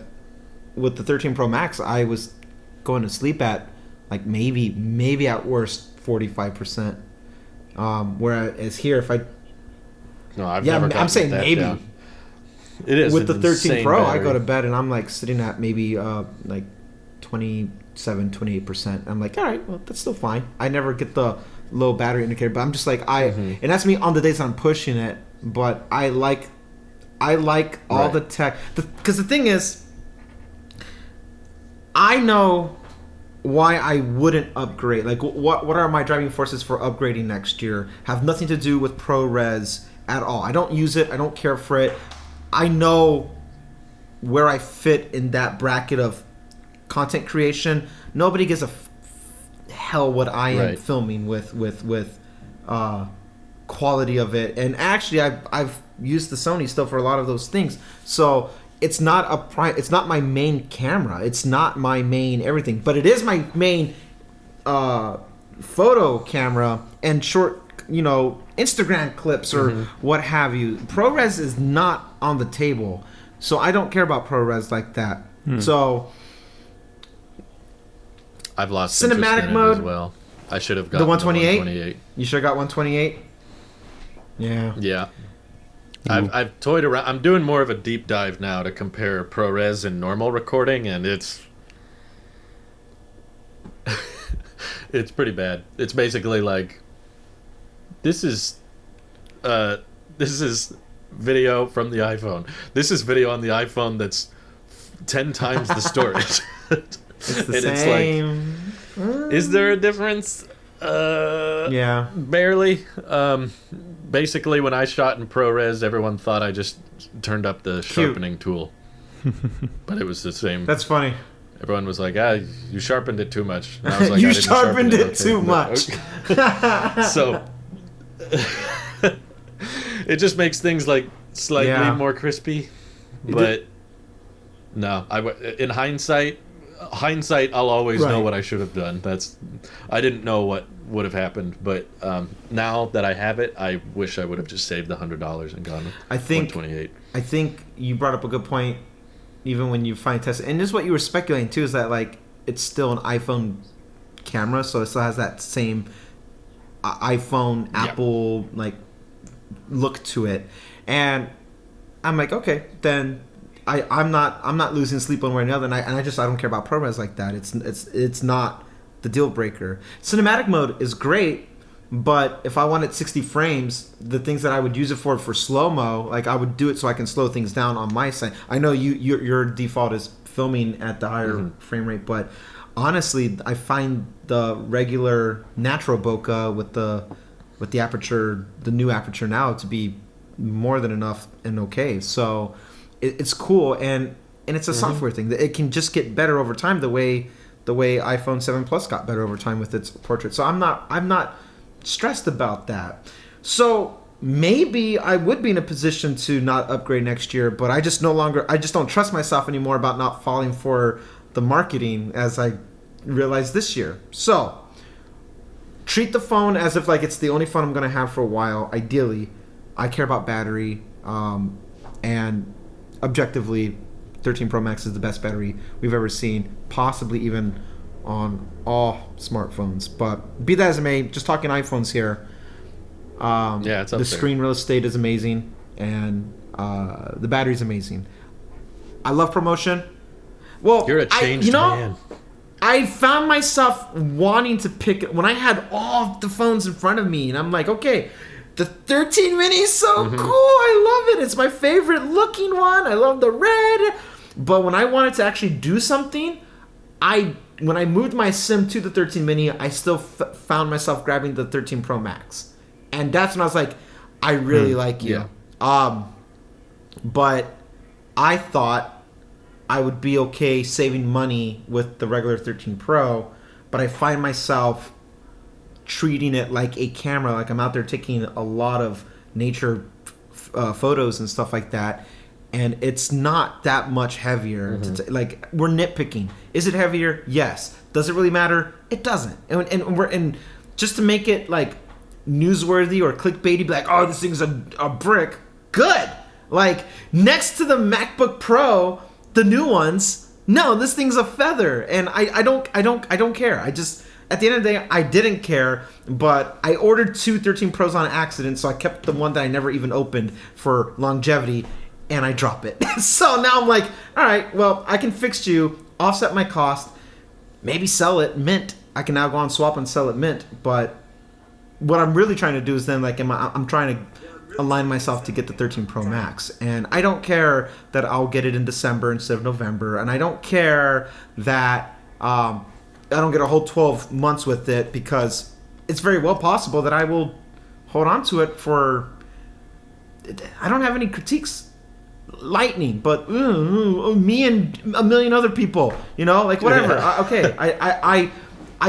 with the 13 Pro Max, I was going to sleep at like maybe at worst 45%. Whereas here, if I No, I'm saying maybe. Down. It is With the an 13 insane Pro, battery. I go to bed and I'm like sitting at maybe like 28%. I'm like, all right, well, that's still fine. I never get the low battery indicator, but I'm just like, and that's me on the days I'm pushing it. But I like all the tech, because the thing is, I know why I wouldn't upgrade. Like, what are my driving forces for upgrading next year? Have nothing to do with ProRes at all. I don't use it. I don't care for it. I know where I fit in that bracket of content creation. Nobody gives a hell what I am filming with quality of it. And actually, I've used the Sony still for a lot of those things. So it's not it's not my main camera. It's not my main everything. But it is my main photo camera and short, Instagram clips or what have you. ProRes is not on the table, so I don't care about ProRes like that. So I've lost cinematic interest in mode it as well. I should have got the 128. 128. You should have got 128. Yeah. Yeah. I've toyed around. I'm doing more of a deep dive now to compare ProRes and normal recording, and it's it's pretty bad. It's basically like this is video from the iPhone. This is video on the iPhone that's 10 times the storage. It's the same. It's like, is there a difference? Yeah. Barely. Basically, when I shot in ProRes, everyone thought I just turned up the sharpening tool. But it was the same. That's funny. Everyone was like, you sharpened it too much. And I was like, You I didn't sharpened sharpen it too much. So, it just makes things like slightly more crispy. But, no. In hindsight, I'll always know what I should have done. I didn't know what would have happened, but now that I have it, I wish I would have just saved the $100 and gone with 128. I think you brought up a good point. Even when you find test, and this is what you were speculating too, is that like it's still an iPhone camera, so it still has that same iPhone Apple like look to it, and I'm like, okay, then I'm not losing sleep one way or another, and I don't care about ProRes like that. It's not the deal breaker. Cinematic mode is great, but if I wanted 60 frames, the things that I would use it for slow-mo, like I would do it so I can slow things down on my side. I know your default is filming at the higher frame rate, but honestly, I find the regular natural bokeh with the aperture, the new aperture now, to be more than enough and okay. So it's cool, and it's a software thing. It can just get better over time, the way iPhone 7 Plus got better over time with its portrait. So I'm not stressed about that. So maybe I would be in a position to not upgrade next year, but I just don't trust myself anymore about not falling for the marketing as I realized this year. So treat the phone as if like it's the only phone I'm going to have for a while. Ideally, I care about battery, and objectively 13 Pro Max is the best battery we've ever seen, possibly even on all smartphones. But be that as it may, just talking iPhones here. It's up the there. Screen real estate is amazing, and the battery's amazing. I love promotion. Well, you're a changed man. I found myself wanting to pick when I had all the phones in front of me, and I'm like, okay, the 13 mini is so cool. I love it. It's my favorite looking one. I love the red. But when I wanted to actually do something, when I moved my SIM to the 13 mini, I still found myself grabbing the 13 Pro Max. And that's when I was like, I really like you. Yeah. But I thought I would be okay saving money with the regular 13 Pro, but I find myself treating it like a camera. Like I'm out there taking a lot of nature photos and stuff like that. And it's not that much heavier. Like we're nitpicking. Is it heavier? Yes. Does it really matter? It doesn't. And just to make it like newsworthy or clickbaity, be like, oh, this thing's a brick. Good. Like next to the MacBook Pro, the new ones, no, this thing's a feather. And I don't care. I just, at the end of the day, I didn't care, but I ordered 2 13 Pros on accident, so I kept the one that I never even opened for longevity. And I drop it. So now I'm like, all right, well, I can fix you, offset my cost, maybe sell it mint. I can now go on Swap and sell it mint. But what I'm really trying to do is then like I'm trying to align myself to get the 13 Pro Max. And I don't care that I'll get it in December instead of November. And I don't care that I don't get a whole 12 months with it, because it's very well possible that I will hold on to it for... I don't have any critiques. Lightning, but me and a million other people, like whatever. Okay, I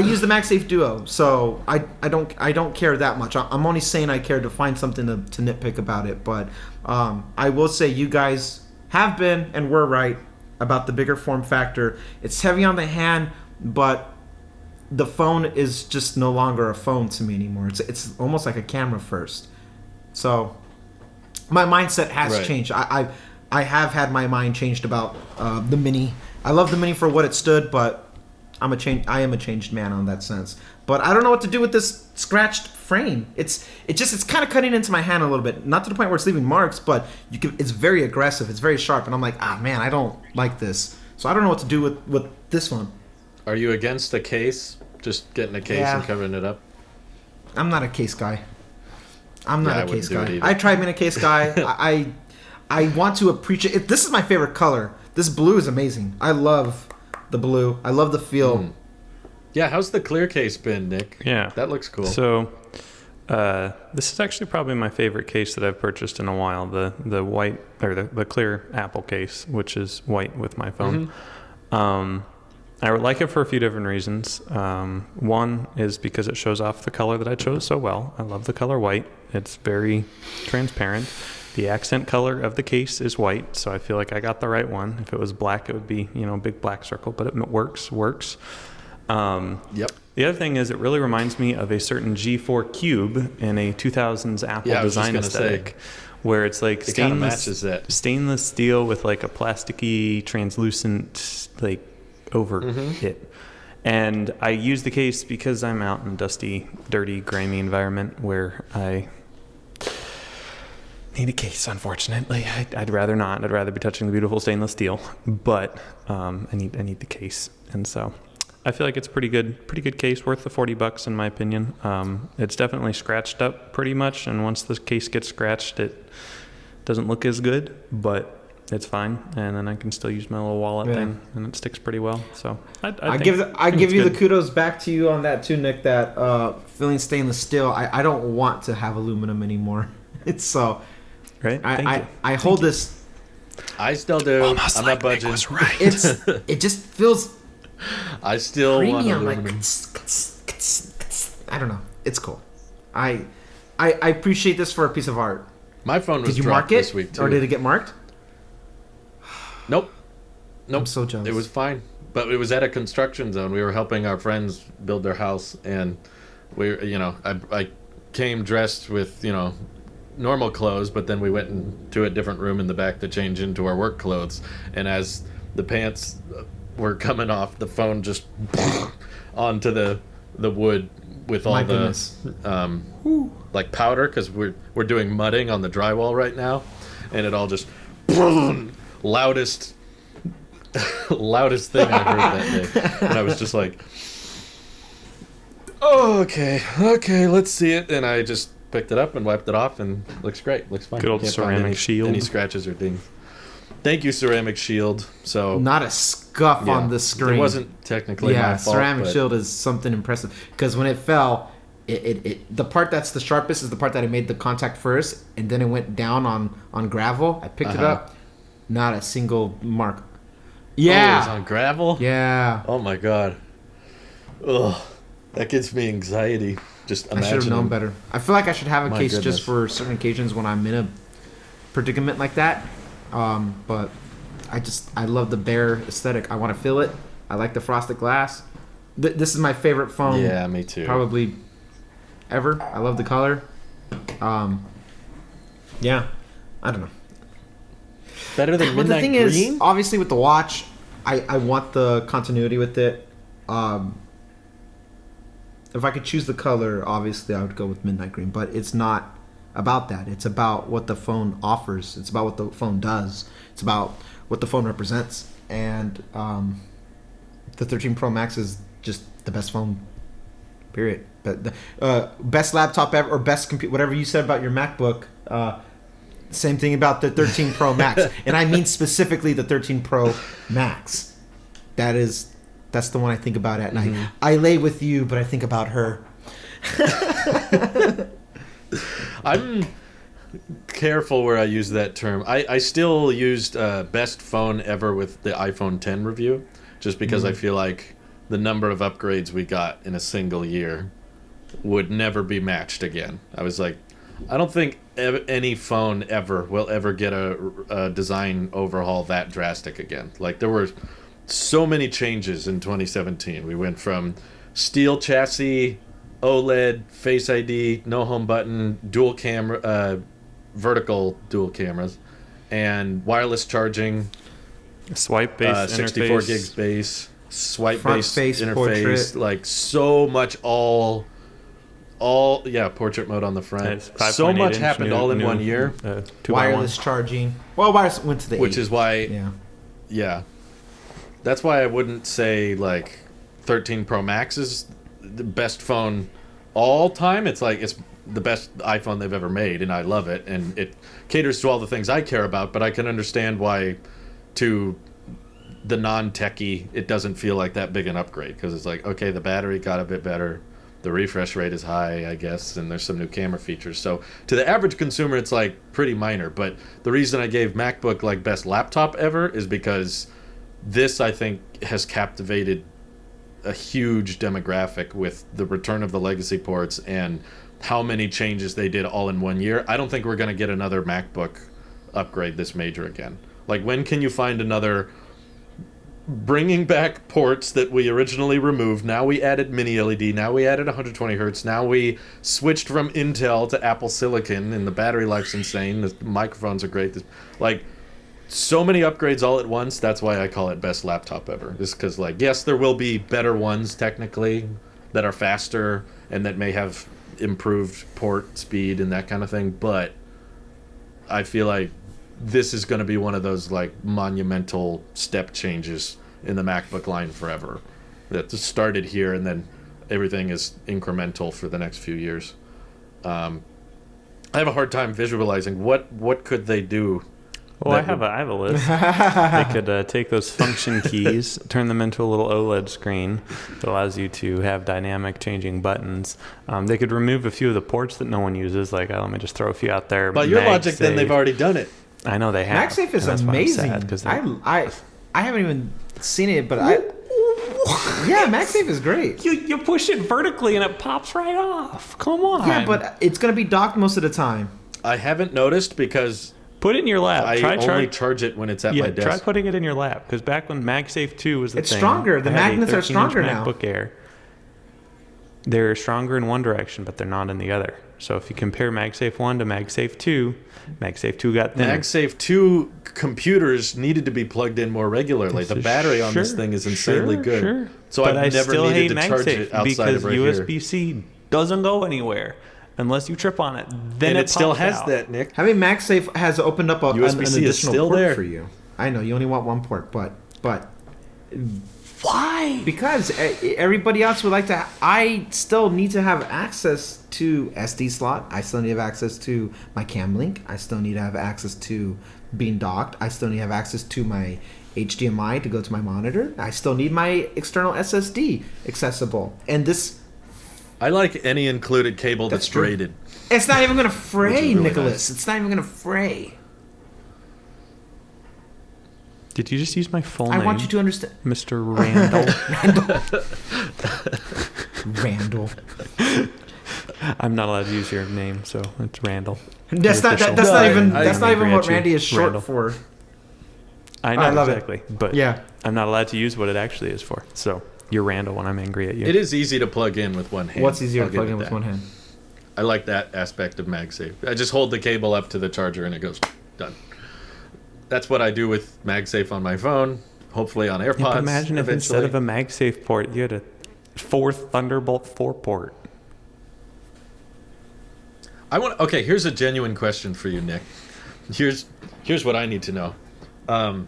use the MagSafe Duo, so I don't care that much. I'm only saying I care to find something to nitpick about it, but I will say you guys have been and were right about the bigger form factor. It's heavy on the hand, but the phone is just no longer a phone to me anymore. It's almost like a camera first. So my mindset has changed. I have had my mind changed about the Mini. I love the Mini for what it stood, but I am a changed man on that sense. But I don't know what to do with this scratched frame. It's kind of cutting into my hand a little bit. Not to the point where it's leaving marks, but it's very aggressive. It's very sharp, and I'm like, man, I don't like this. So I don't know what to do with this one. Are you against a case? Just getting a case and covering it up? I'm not a case guy. I'm not a case guy. I I tried being a case guy. I want to appreciate. This is my favorite color. This blue is amazing. I love the blue. I love the feel. Yeah, how's the clear case been, Nick? Yeah. That looks cool. So, this is actually probably my favorite case that I've purchased in a while. The white, or the clear Apple case, which is white with my phone. I like it for a few different reasons. One is because it shows off the color that I chose so well. I love the color white. It's very transparent. The accent color of the case is white, so I feel like I got the right one. If it was black, it would be, a big black circle, but it works. Yep. The other thing is it really reminds me of a certain G4 Cube in a 2000s Apple design aesthetic, where it's like stainless steel with like a plasticky, translucent, like over it. And I use the case because I'm out in a dusty, dirty, grimy environment where I need a case, unfortunately. I'd rather not. I'd rather be touching the beautiful stainless steel, but I need the case. And so I feel like it's pretty good case, worth the $40 in my opinion. It's definitely scratched up pretty much, and once the case gets scratched, it doesn't look as good, but it's fine, and then I can still use my little wallet thing, and it sticks pretty well. So I give you the kudos back to you on that too, Nick. That feeling stainless steel. I don't want to have aluminum anymore. It's so right. I hold this. I still do. Almost I'm like not budging. Nick was right. It just feels I still want premium. aluminum. I don't know. It's cool. I appreciate this for a piece of art. My phone was Did you dropped mark it, this week too. or did it get marked? Nope. I'm so jealous. It was fine, but it was at a construction zone. We were helping our friends build their house, and I came dressed with normal clothes, but then we went into a different room in the back to change into our work clothes. And as the pants were coming off, the phone just onto the wood with all like powder, because we're doing mudding on the drywall right now, and it all just loudest thing I heard that day. And I was just like, oh, okay, let's see it. And I just picked it up and wiped it off, and looks great. Looks fine. Good old Can't find ceramic shield. Any scratches or dings. Thank you, ceramic shield. So not a scuff on the screen. It wasn't technically my fault. Ceramic shield is something impressive, because when it fell, the part that's the sharpest is the part that it made the contact first, and then it went down on gravel. I picked it up, not a single mark. Yeah, it was on gravel. Yeah. Oh my god. Ugh, that gives me anxiety. Just imagine. I should have known better. I feel like I should have a case goodness. just for certain occasions when I'm in a predicament like that. But I love the bare aesthetic. I want to feel it. I like the frosted glass. This is my favorite phone. Yeah, me too. Probably ever. I love the color. Yeah, I don't know. Better than But the midnight thing green? is, obviously with the watch, I want the continuity with it. If I could choose the color, obviously I would go with midnight green. But it's not about that. It's about what the phone offers. It's about what the phone does. It's about what the phone represents. And the 13 Pro Max is just the best phone, period. But the best laptop ever, or best computer, whatever you said about your MacBook. Same thing about the 13 Pro Max. And I mean specifically the 13 Pro Max. That's the one I think about at night. I lay with you, but I think about her. I'm careful where I use that term. I still used best phone ever with the iPhone 10 review, just because I feel like the number of upgrades we got in a single year would never be matched again. I was like, I don't think any phone ever will ever get a design overhaul that drastic again. Like, there were so many changes in 2017. We went from steel chassis, OLED, Face ID, no home button, dual camera, vertical dual cameras, and wireless charging, Swipe based 64 interface. gigs base. swipe Front based face interface, portrait. like so much all portrait mode on the front. It's So 5.8 much inch, happened all in 1 year, 2x1. Wireless charging. Well, wireless went to the which 8. is why Yeah. that's why I wouldn't say like 13 Pro Max is the best phone all time. It's like it's the best iPhone they've ever made, and I love it, and it caters to all the things I care about. But I can understand why, to the non-techie, it doesn't feel like that big an upgrade, because it's like, okay, the battery got a bit better, the refresh rate is high, I guess, and there's some new camera features. So to the average consumer, it's like pretty minor. But the reason I gave MacBook like best laptop ever is because this, I think, has captivated a huge demographic with the return of the legacy ports and how many changes they did all in 1 year. I don't think we're going to get another MacBook upgrade this major again. Like, when can you find another bringing back ports that we originally removed? Now we added mini LED, now we added 120 hertz, now we switched from Intel to Apple Silicon, and the battery life's insane, the microphones are great. Like, so many upgrades all at once. That's why I call it best laptop ever. Just because, like, yes, there will be better ones technically that are faster and that may have improved port speed and that kind of thing, but I feel like this is going to be one of those like monumental step changes in the MacBook line forever, that just started here and then everything is incremental for the next few years. I have a hard time visualizing what could they do. Well, I have a list. They could take those function keys, turn them into a little OLED screen that allows you to have dynamic changing buttons. They could remove a few of the ports that no one uses. Like, let me just throw a few out there. By your logic, then they've already done it. I know they have. MagSafe is amazing. I haven't even seen it, but yeah, MagSafe is great. You push it vertically and it pops right off. Come on. Yeah, but it's gonna be docked most of the time. I haven't noticed because put it in your lap. I only charge it when it's at my desk. Try putting it in your lap, because back when MagSafe 2 was the it's thing, stronger. The I had a magnets are 13-inch stronger now. MacBook Air. They're stronger in one direction, but they're not in the other. So if you compare MagSafe 1 to MagSafe 2, MagSafe 2 got thinner. MagSafe 2 computers needed to be plugged in more regularly. The battery on this thing is insanely good. Sure. So but I've never needed to charge it outside of right here. because USB-C doesn't go anywhere unless you trip on it. Then And it still pops has out. that, Nick. I mean, MagSafe has opened up an USB-C is additional still port there. for you. I know you only want one port, but Why? because everybody else would like to. I still need to have access to SD slot. I still need to have access to my cam link. I still need to have access to being docked. I still need to have access to my HDMI to go to my monitor. I still need my external SSD accessible. And this, I like any included cable that's true. braided. it's not even going to fray, really Nicholas. nice. It's not even going to fray. Did you just use my full name? I want you to understand. Mr. Randall. Randall. I'm not allowed to use your name, so it's Randall. That's not Official. that's No, not I- even I that's not even agree what at you, Randy is short Randall. for. I know I love it. exactly, but Yeah. I'm not allowed to use what it actually is for. So you're Randall when I'm angry at you. It is easy to plug in with one hand. What's easier I'll to plug give in it with that. one hand? I like that aspect of MagSafe. I just hold the cable up to the charger and it goes done. That's what I do with MagSafe on my phone. Hopefully on AirPods. Yeah, but imagine if eventually. instead of a MagSafe port, you had a fourth Thunderbolt 4 port. Okay, here's a genuine question for you, Nick. Here's what I need to know.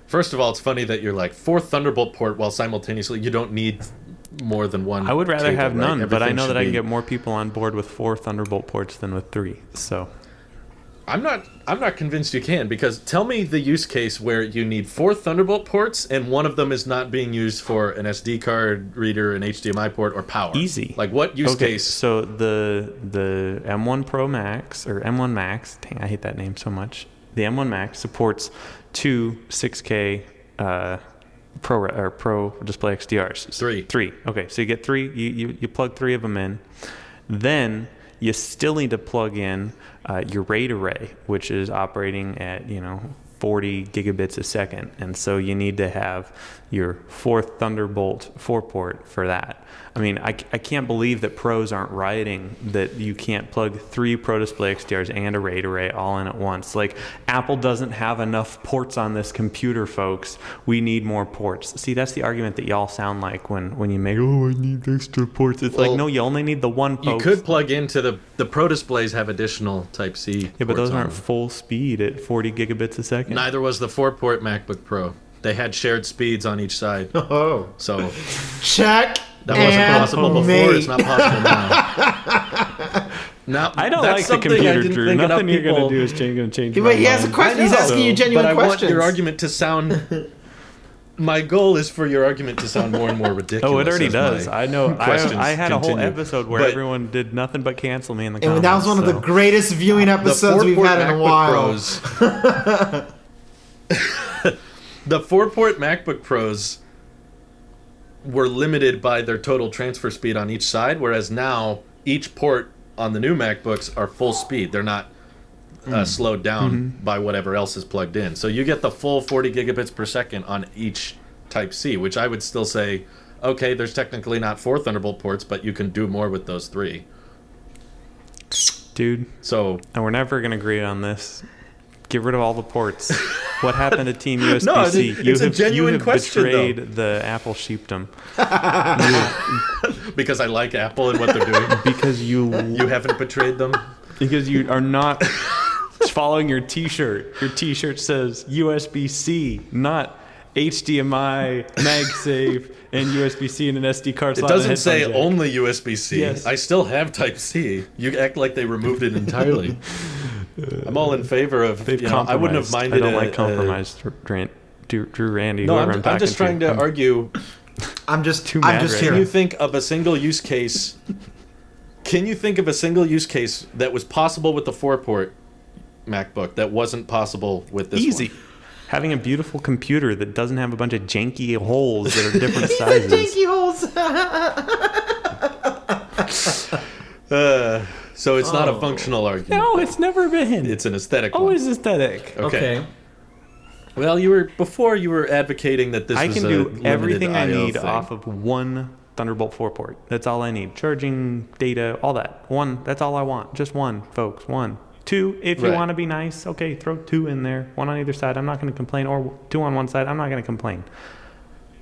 First of all, it's funny that you're like fourth Thunderbolt port while simultaneously you don't need more than one. I would rather cable, have right? none, but I Everything know should that I can be- get more people on board with 4 Thunderbolt ports than with 3. So I'm not convinced you can, because tell me the use case where you need 4 Thunderbolt ports and one of them is not being used for an SD card reader, an HDMI port, or power. easy. Like what use okay, case? So the M1 Pro Max or M1 Max, dang, I hate that name so much. The M1 Max supports 2 6K Pro Display XDRs. Three. Okay, so you get 3. You plug 3 of them in. Then you still need to plug in your RAID array, which is operating at 40 gigabits a second, and so you need to have your fourth Thunderbolt 4-port for that. I mean, I can't believe that pros aren't writing that you can't plug 3 Pro Display XDRs and a RAID array all in at once. Like, Apple doesn't have enough ports on this computer, folks. We need more ports. See, that's the argument that y'all sound like when you make, I need extra ports. It's like, no, you only need the one, folks. You could plug into the Pro Displays have additional Type-C. Yeah, but those aren't full speed at 40 gigabits a second. Neither was the 4-port MacBook Pro. They had shared speeds on each side. Oh. So check. That wasn't possible before. It's not possible now. Now I don't like the computer, Drew. Nothing you're going to do is going to change my But he has a mind. question. He's asking you genuine but questions. I want your argument to sound... My goal is for your argument to sound more and more ridiculous. Oh, it already as does. my I know. I had a whole continue. episode where But- everyone did nothing but cancel me in the comments. And that was one of the greatest viewing episodes we've had in a while. The 4-port MacBook Pros were limited by their total transfer speed on each side, whereas now each port on the new MacBooks are full speed. They're not slowed down by whatever else is plugged in. So you get the full 40 gigabits per second on each Type-C, which I would still say, okay, there's technically not 4 Thunderbolt ports, but you can do more with those 3. Dude, So and we're never going to agree on this. Get rid of all the ports. What happened to Team USB-C? No, it's a genuine you have question, betrayed though. the Apple sheepdom. because I like Apple and what they're doing, Because you haven't betrayed them. because you are not following your T-shirt. Your T-shirt says USB-C, not HDMI, MagSafe, and USB-C and an SD card It slot. and a doesn't say headphone jack. only USB-C. Yes. I still have Type-C. You act like they removed it entirely. I'm all in favor of. They've I wouldn't have compromised. minded. I don't like compromise, Drew Randy. No, whoever I'm talking just trying to argue. I'm just mad right Can here. you think of a single use case? Can you think of a single use case that was possible with the 4-port MacBook that wasn't possible with this Easy. one? Having a beautiful computer that doesn't have a bunch of janky holes that are different He said sizes. janky holes. So it's not a functional argument. No, it's never been. It's an aesthetic one. always aesthetic. Okay. Well, you were advocating that this I was can a do limited everything I IO need thing. off of one Thunderbolt 4-port. That's all I need. Charging, data, all that. One, that's all I want. Just one, folks. One. 2, if you Right. want to be nice, okay, throw 2 in there. 1 on either side. I'm not going to complain. Or 2 on one side. I'm not going to complain.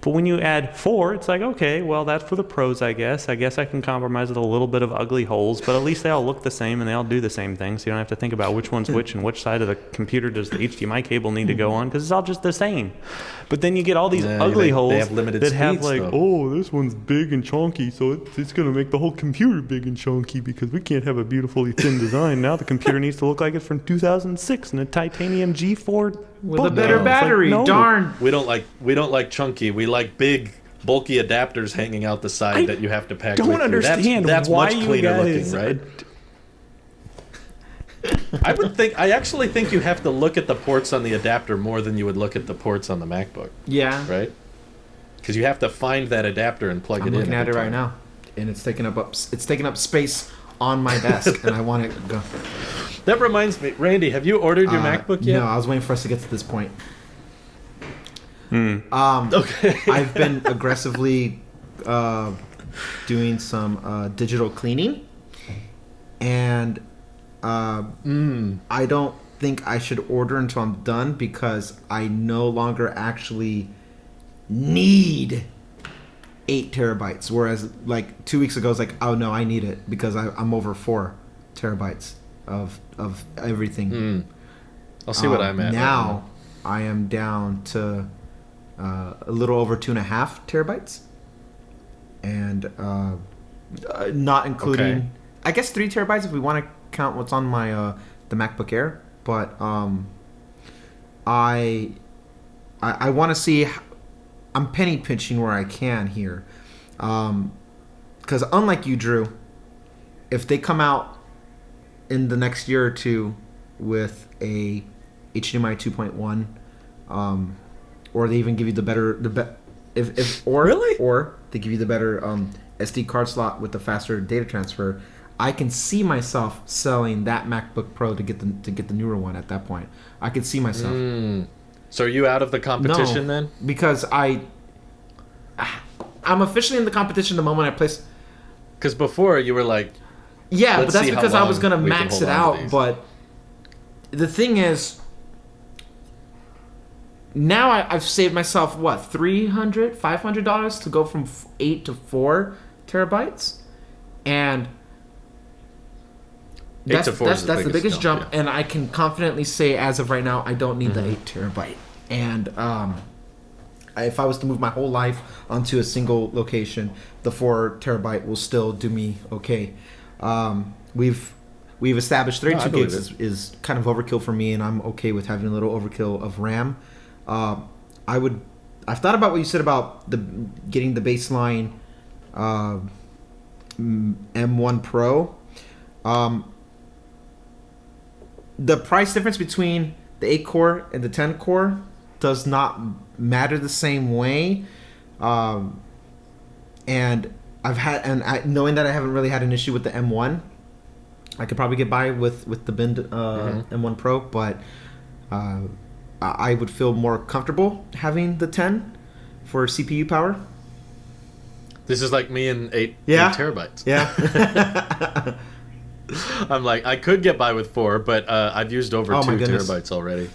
But when you add 4, it's like, okay, well, that's for the pros, I guess. I guess I can compromise with a little bit of ugly holes, but at least they all look the same and they all do the same thing, so you don't have to think about which one's which and which side of the computer does the HDMI cable need to go on, because it's all just the same. But then you get all these ugly holes they have limited that have speeds, like, though. oh, this one's big and chunky, so it's going to make the whole computer big and chunky because we can't have a beautifully thin design. Now the computer needs to look like it's from 2006 and a titanium G4 With a book. better It's like, battery. no. Darn. We don't like chunky. We like big, bulky adapters hanging out the side I that you have to pack. don't with you. understand That's why much you cleaner guys looking, right? I actually think you have to look at the ports on the adapter more than you would look at the ports on the MacBook, Yeah. right? Because you have to find that adapter and plug I'm it in. looking at it every right time. now, and it's taking up space on my desk, and I want it to go. That reminds me, Randy, have you ordered your MacBook yet? No, I was waiting for us to get to this point. Okay. I've been aggressively doing some digital cleaning, and I don't think I should order until I'm done because I no longer actually need 8 terabytes. Whereas like 2 weeks ago, I was like, oh no, I need it because I'm over 4 terabytes of everything. I'll see what I'm at. Now. I am down to a little over 2.5 terabytes, and not including, Okay. I guess 3 terabytes if we want to count what's on my the MacBook Air. But I want to see. I'm penny pinching where I can here, because unlike you, Drew, if they come out in the next year or two with a HDMI 2.1, or they even give you the better or Really? or they give you the better SD card slot with the faster data transfer, I can see myself selling that MacBook Pro to get the newer one at that point. I could see myself. So are you out of the competition then? Because I'm officially in the competition the moment I place. Because before you were like, yeah, but that's because I was gonna max it out. But the thing is, now I've saved myself what $300-$500 to go from 8 to 4 terabytes, and that's the biggest jump. Yeah. And I can confidently say, as of right now, I don't need the 8 terabyte. And if I was to move my whole life onto a single location, the 4 terabyte will still do me okay. We've established 32 gigs is kind of overkill for me, and I'm okay with having a little overkill of RAM. I've thought about what you said about getting the baseline M1 Pro. The price difference between the 8 core and the 10 core does not matter the same way, and knowing that I haven't really had an issue with the M1, I could probably get by with the bin M1 Pro, but I would feel more comfortable having the 10 for CPU power. This is like me and 8 terabytes. Yeah. I'm like, I could get by with 4, but I've used over 2 terabytes already.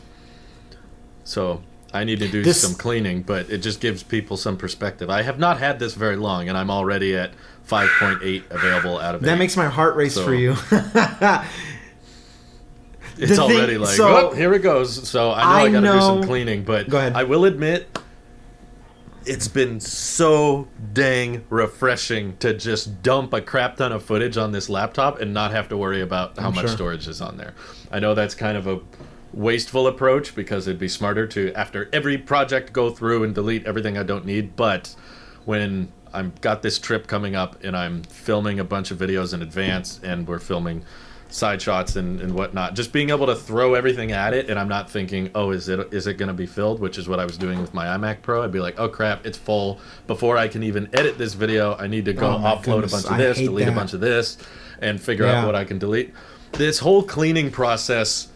So I need to do some cleaning, but it just gives people some perspective. I have not had this very long, and I'm already at 5.8 available out of 8. That makes my heart race for you. It's already like, here it goes. So I know I got to do some cleaning, but go ahead. I will admit, it's been so dang refreshing to just dump a crap ton of footage on this laptop and not have to worry about how much storage is on there. I know that's kind of a wasteful approach, because it'd be smarter to, after every project, go through and delete everything I don't need. But when I've got this trip coming up and I'm filming a bunch of videos in advance, and we're filming side shots and whatnot, just being able to throw everything at it, and I'm not thinking, oh, is it going to be filled, which is what I was doing with my iMac Pro. I'd be like, oh crap, it's full. Before I can even edit this video, I need to go offload a bunch of this, delete a bunch of this, and figure out what I can delete. This whole cleaning process,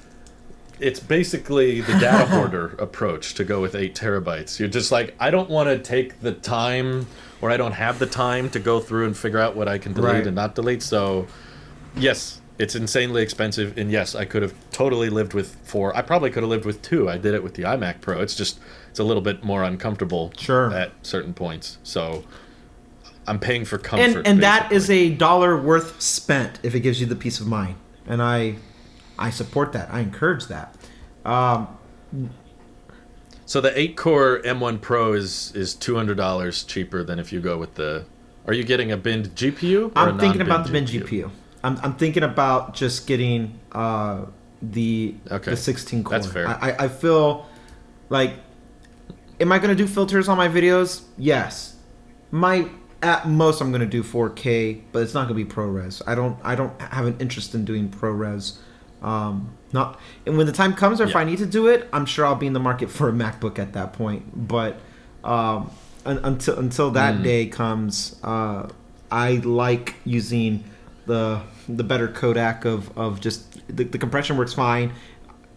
it's basically the data hoarder approach to go with 8 terabytes. You're just like, I don't want to take the time, or I don't have the time to go through and figure out what I can delete and not delete. So yes, it's insanely expensive, and yes, I could have totally lived with 4. I probably could have lived with 2. I did it with the iMac Pro. It's a little bit more uncomfortable at certain points. So I'm paying for comfort. And that is $1 worth spent if it gives you the peace of mind. And I support that. I encourage that. So the 8-core M1 Pro is $200 cheaper than if you go with the... Are you getting a binned GPU? I'm thinking about the binned GPU. I'm thinking about just getting the 16 core. That's fair. I feel like, am I going to do filters on my videos? Yes. At most I'm going to do 4K, but it's not going to be ProRes. I don't have an interest in doing ProRes. And when the time comes, or if I need to do it, I'm sure I'll be in the market for a MacBook at that point. But until that day comes, I like using the better codec of just the compression works fine.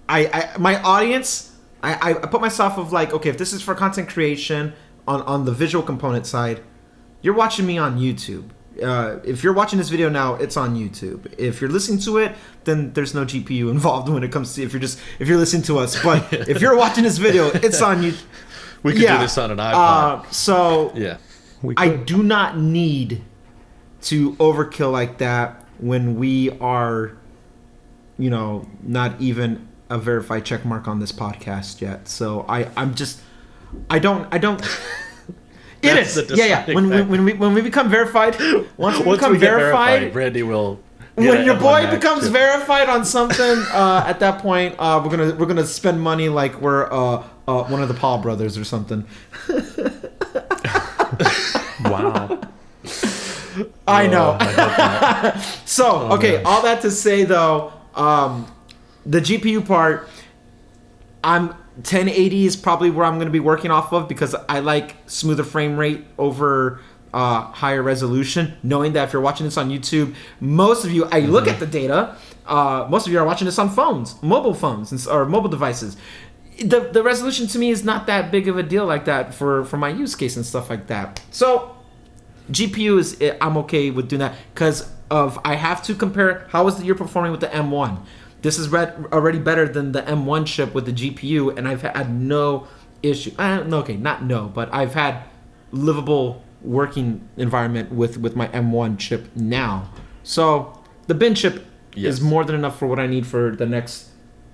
My audience, I put myself of like, okay, if this is for content creation on the visual component side, you're watching me on YouTube. If you're watching this video now, it's on YouTube. If you're listening to it, then there's no GPU involved when it comes to if you're listening to us. But if you're watching this video, it's on YouTube. We could do this on an iPod. I do not need to overkill like that when we are, not even a verified check mark on this podcast yet. So I don't. It is. When we become verified, once we become verified, Randy will. When your boy becomes verified on something, at that point, we're gonna spend money like we're one of the Paul brothers or something. Wow. I know. So, okay, all that to say though, the GPU part, 1080 is probably where I'm going to be working off of, because I like smoother frame rate over higher resolution, knowing that if you're watching this on YouTube, most of you, I look at the data, most of you are watching this on phones, mobile phones, or mobile devices. The resolution to me is not that big of a deal like that for my use case and stuff like that. So GPU I'm okay with doing that because I have to compare how is the year performing with the M1. This is already better than the M1 chip with the GPU, and I've had no issue. But I've had livable working environment with my M1 chip now. So the bin chip is more than enough for what I need for the next,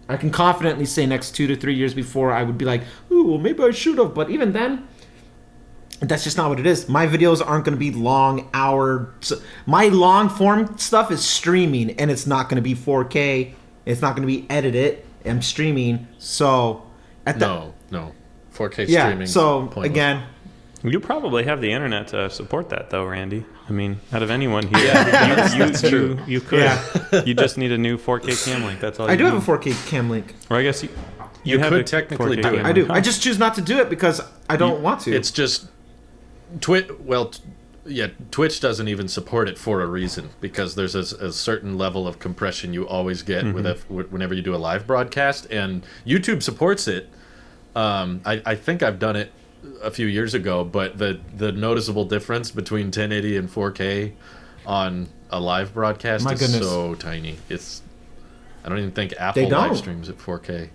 I can confidently say next 2 to 3 years before I would be like, ooh, well, maybe I should have. But even then, that's just not what it is. My videos aren't going to be long hour. My long form stuff is streaming, and it's not going to be 4K. It's not going to be edited. I'm streaming. So no 4K streaming. So pointless. Again, you probably have the internet to support that, though, Randy. I mean, out of anyone here, that's true. You could. Yeah. You just need a new 4K cam link. That's all. I do have a 4K cam link. Or I guess you have could a technically 4K do it. cam I do. link. I just choose not to do it because I don't want to. It's just Twitch doesn't even support it for a reason, because there's a certain level of compression you always get whenever you do a live broadcast, and YouTube supports it. I think I've done it a few years ago, but the noticeable difference between 1080 and 4K on a live broadcast is so tiny. I don't even think Apple live streams at 4K.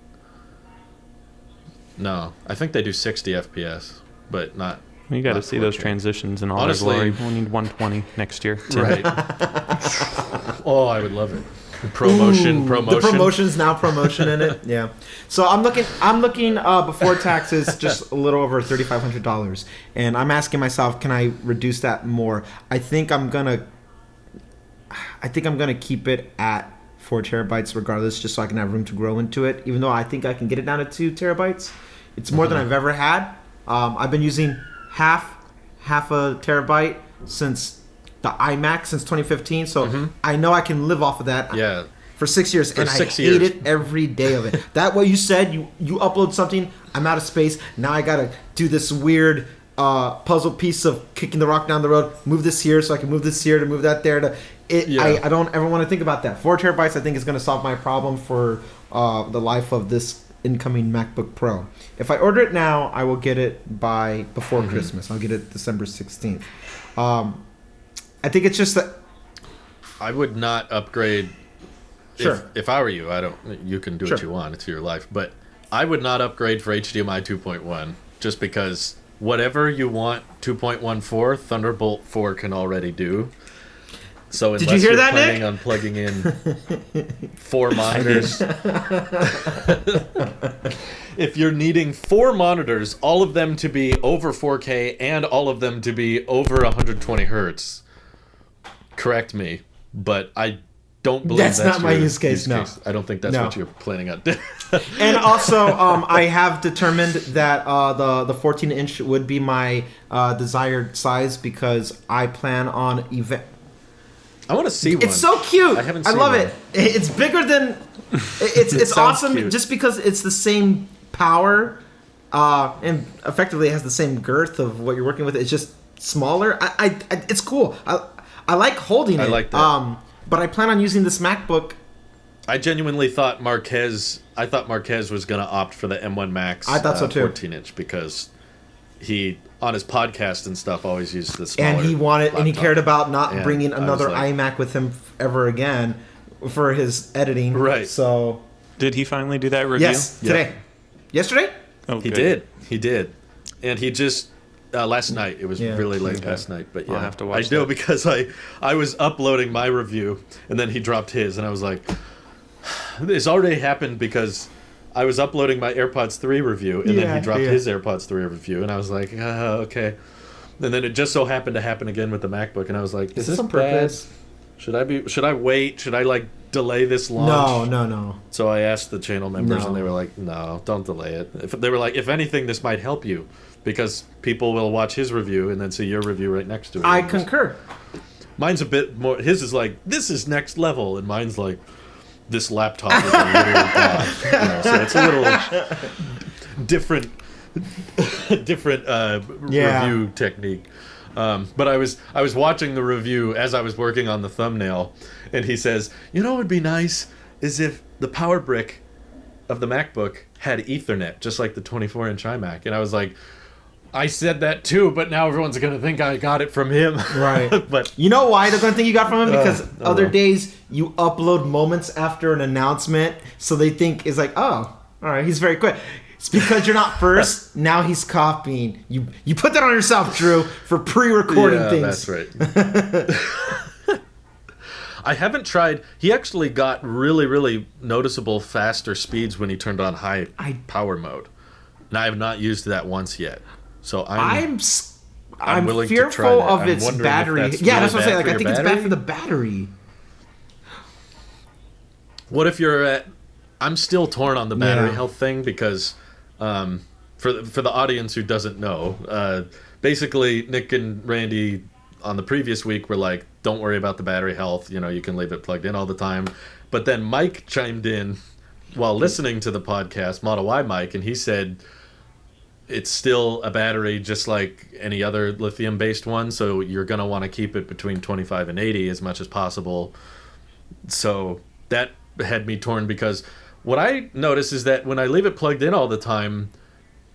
No, I think they do 60 FPS, but not. You got to see 4K. Those transitions and all their glory. We'll need 120 next year. Right. Oh, I would love it. Promotion. The promotion's now promotion in it. Yeah. So I'm looking before taxes just a little over $3,500, and I'm asking myself, can I reduce that more? I think I'm gonna keep it at 4 terabytes regardless, just so I can have room to grow into it. Even though I think I can get it down to 2 terabytes, it's more than I've ever had. I've been using half a terabyte since the iMac since 2015, so I know I can live off of that. Yeah. For 6 years, and I hate it every day of it. That what you said, you upload something, I'm out of space. Now I gotta do this weird puzzle piece of kicking the rock down the road. Move this here so I can move this here to move that there. I don't ever want to think about that. 4 terabytes, I think, is going to solve my problem for the life of this incoming MacBook Pro. If I order it now, I will get it before Christmas. I'll get it December 16th. I think it's just that I would not upgrade. Sure. If I were you, you can do what you want. It's your life. But I would not upgrade for HDMI 2.1 just because whatever you want 2.1 for, Thunderbolt 4 can already do. So unless Did you hear you're that, planning Nick? on plugging in 4 monitors, if you're needing 4 monitors, all of them to be over 4K and all of them to be over 120 hertz, correct me, but I don't believe that's not my use case. No, I don't think that's what you're planning on doing. And also, I have determined that the 14-inch would be my desired size because I plan on I want to see one. It's so cute. I haven't seen love one. it. It's bigger than. It's awesome cute. just because it's the same power, and effectively it has the same girth of what you're working with. It's just smaller. It's cool. I like holding it. I like that. But I plan on using this MacBook. I genuinely thought Marquez was going to opt for the M1 Max. I thought so too. 14-inch because he on his podcast and stuff always used the smaller And he wanted, laptop. and he cared about not bringing I another was like, iMac with him ever again for his editing. Right. So. Did he finally do that review? Yes, today. Yesterday? Oh, He good. did, and he just last night. It was really late last night, but yeah, I'll have to watch I know that. because I was uploading my review and then he dropped his, and I was like, this already happened because I was uploading my AirPods 3 review, and then he dropped his AirPods 3 review, and I was like, okay. And then it just so happened to happen again with the MacBook, and I was like, is this on bad? purpose? Should I wait? Should I delay this launch? No. So I asked the channel members, No. and they were like, no, don't delay it. They were like, if anything, this might help you, because people will watch his review and then see your review right next to it. I concur. Mine's a bit more, his is like, this is next level, and mine's like, this laptop is a little god. So it's a little different review technique. But I was watching the review as I was working on the thumbnail, and he says, "You know what would be nice is if the power brick of the MacBook had Ethernet, just like the 24-inch iMac." And I was like, I said that too, but now everyone's going to think I got it from him. Right. But you know why they're going to think you got from him? Because other well. days you upload moments after an announcement, so they think it's like, oh, all right, he's very quick. It's because you're not first. Now he's copying. You put that on yourself, Drew, for pre-recording things. That's right. I haven't tried. He actually got really, really noticeable faster speeds when he turned on high power mode. And I have not used that once yet. So I'm willing to try fearful that. of its battery. Yeah, that's what I'm saying. Like, I think it's bad for the battery. What if you're at... I'm still torn on the battery health thing because for the audience who doesn't know, basically Nick and Randy on the previous week were like, don't worry about the battery health. You know, you can leave it plugged in all the time. But then Mike chimed in while listening to the podcast, Model Y Mike, and he said it's still a battery just like any other lithium-based one, so you're going to want to keep it between 25 and 80 as much as possible. So that had me torn because what I notice is that when I leave it plugged in all the time,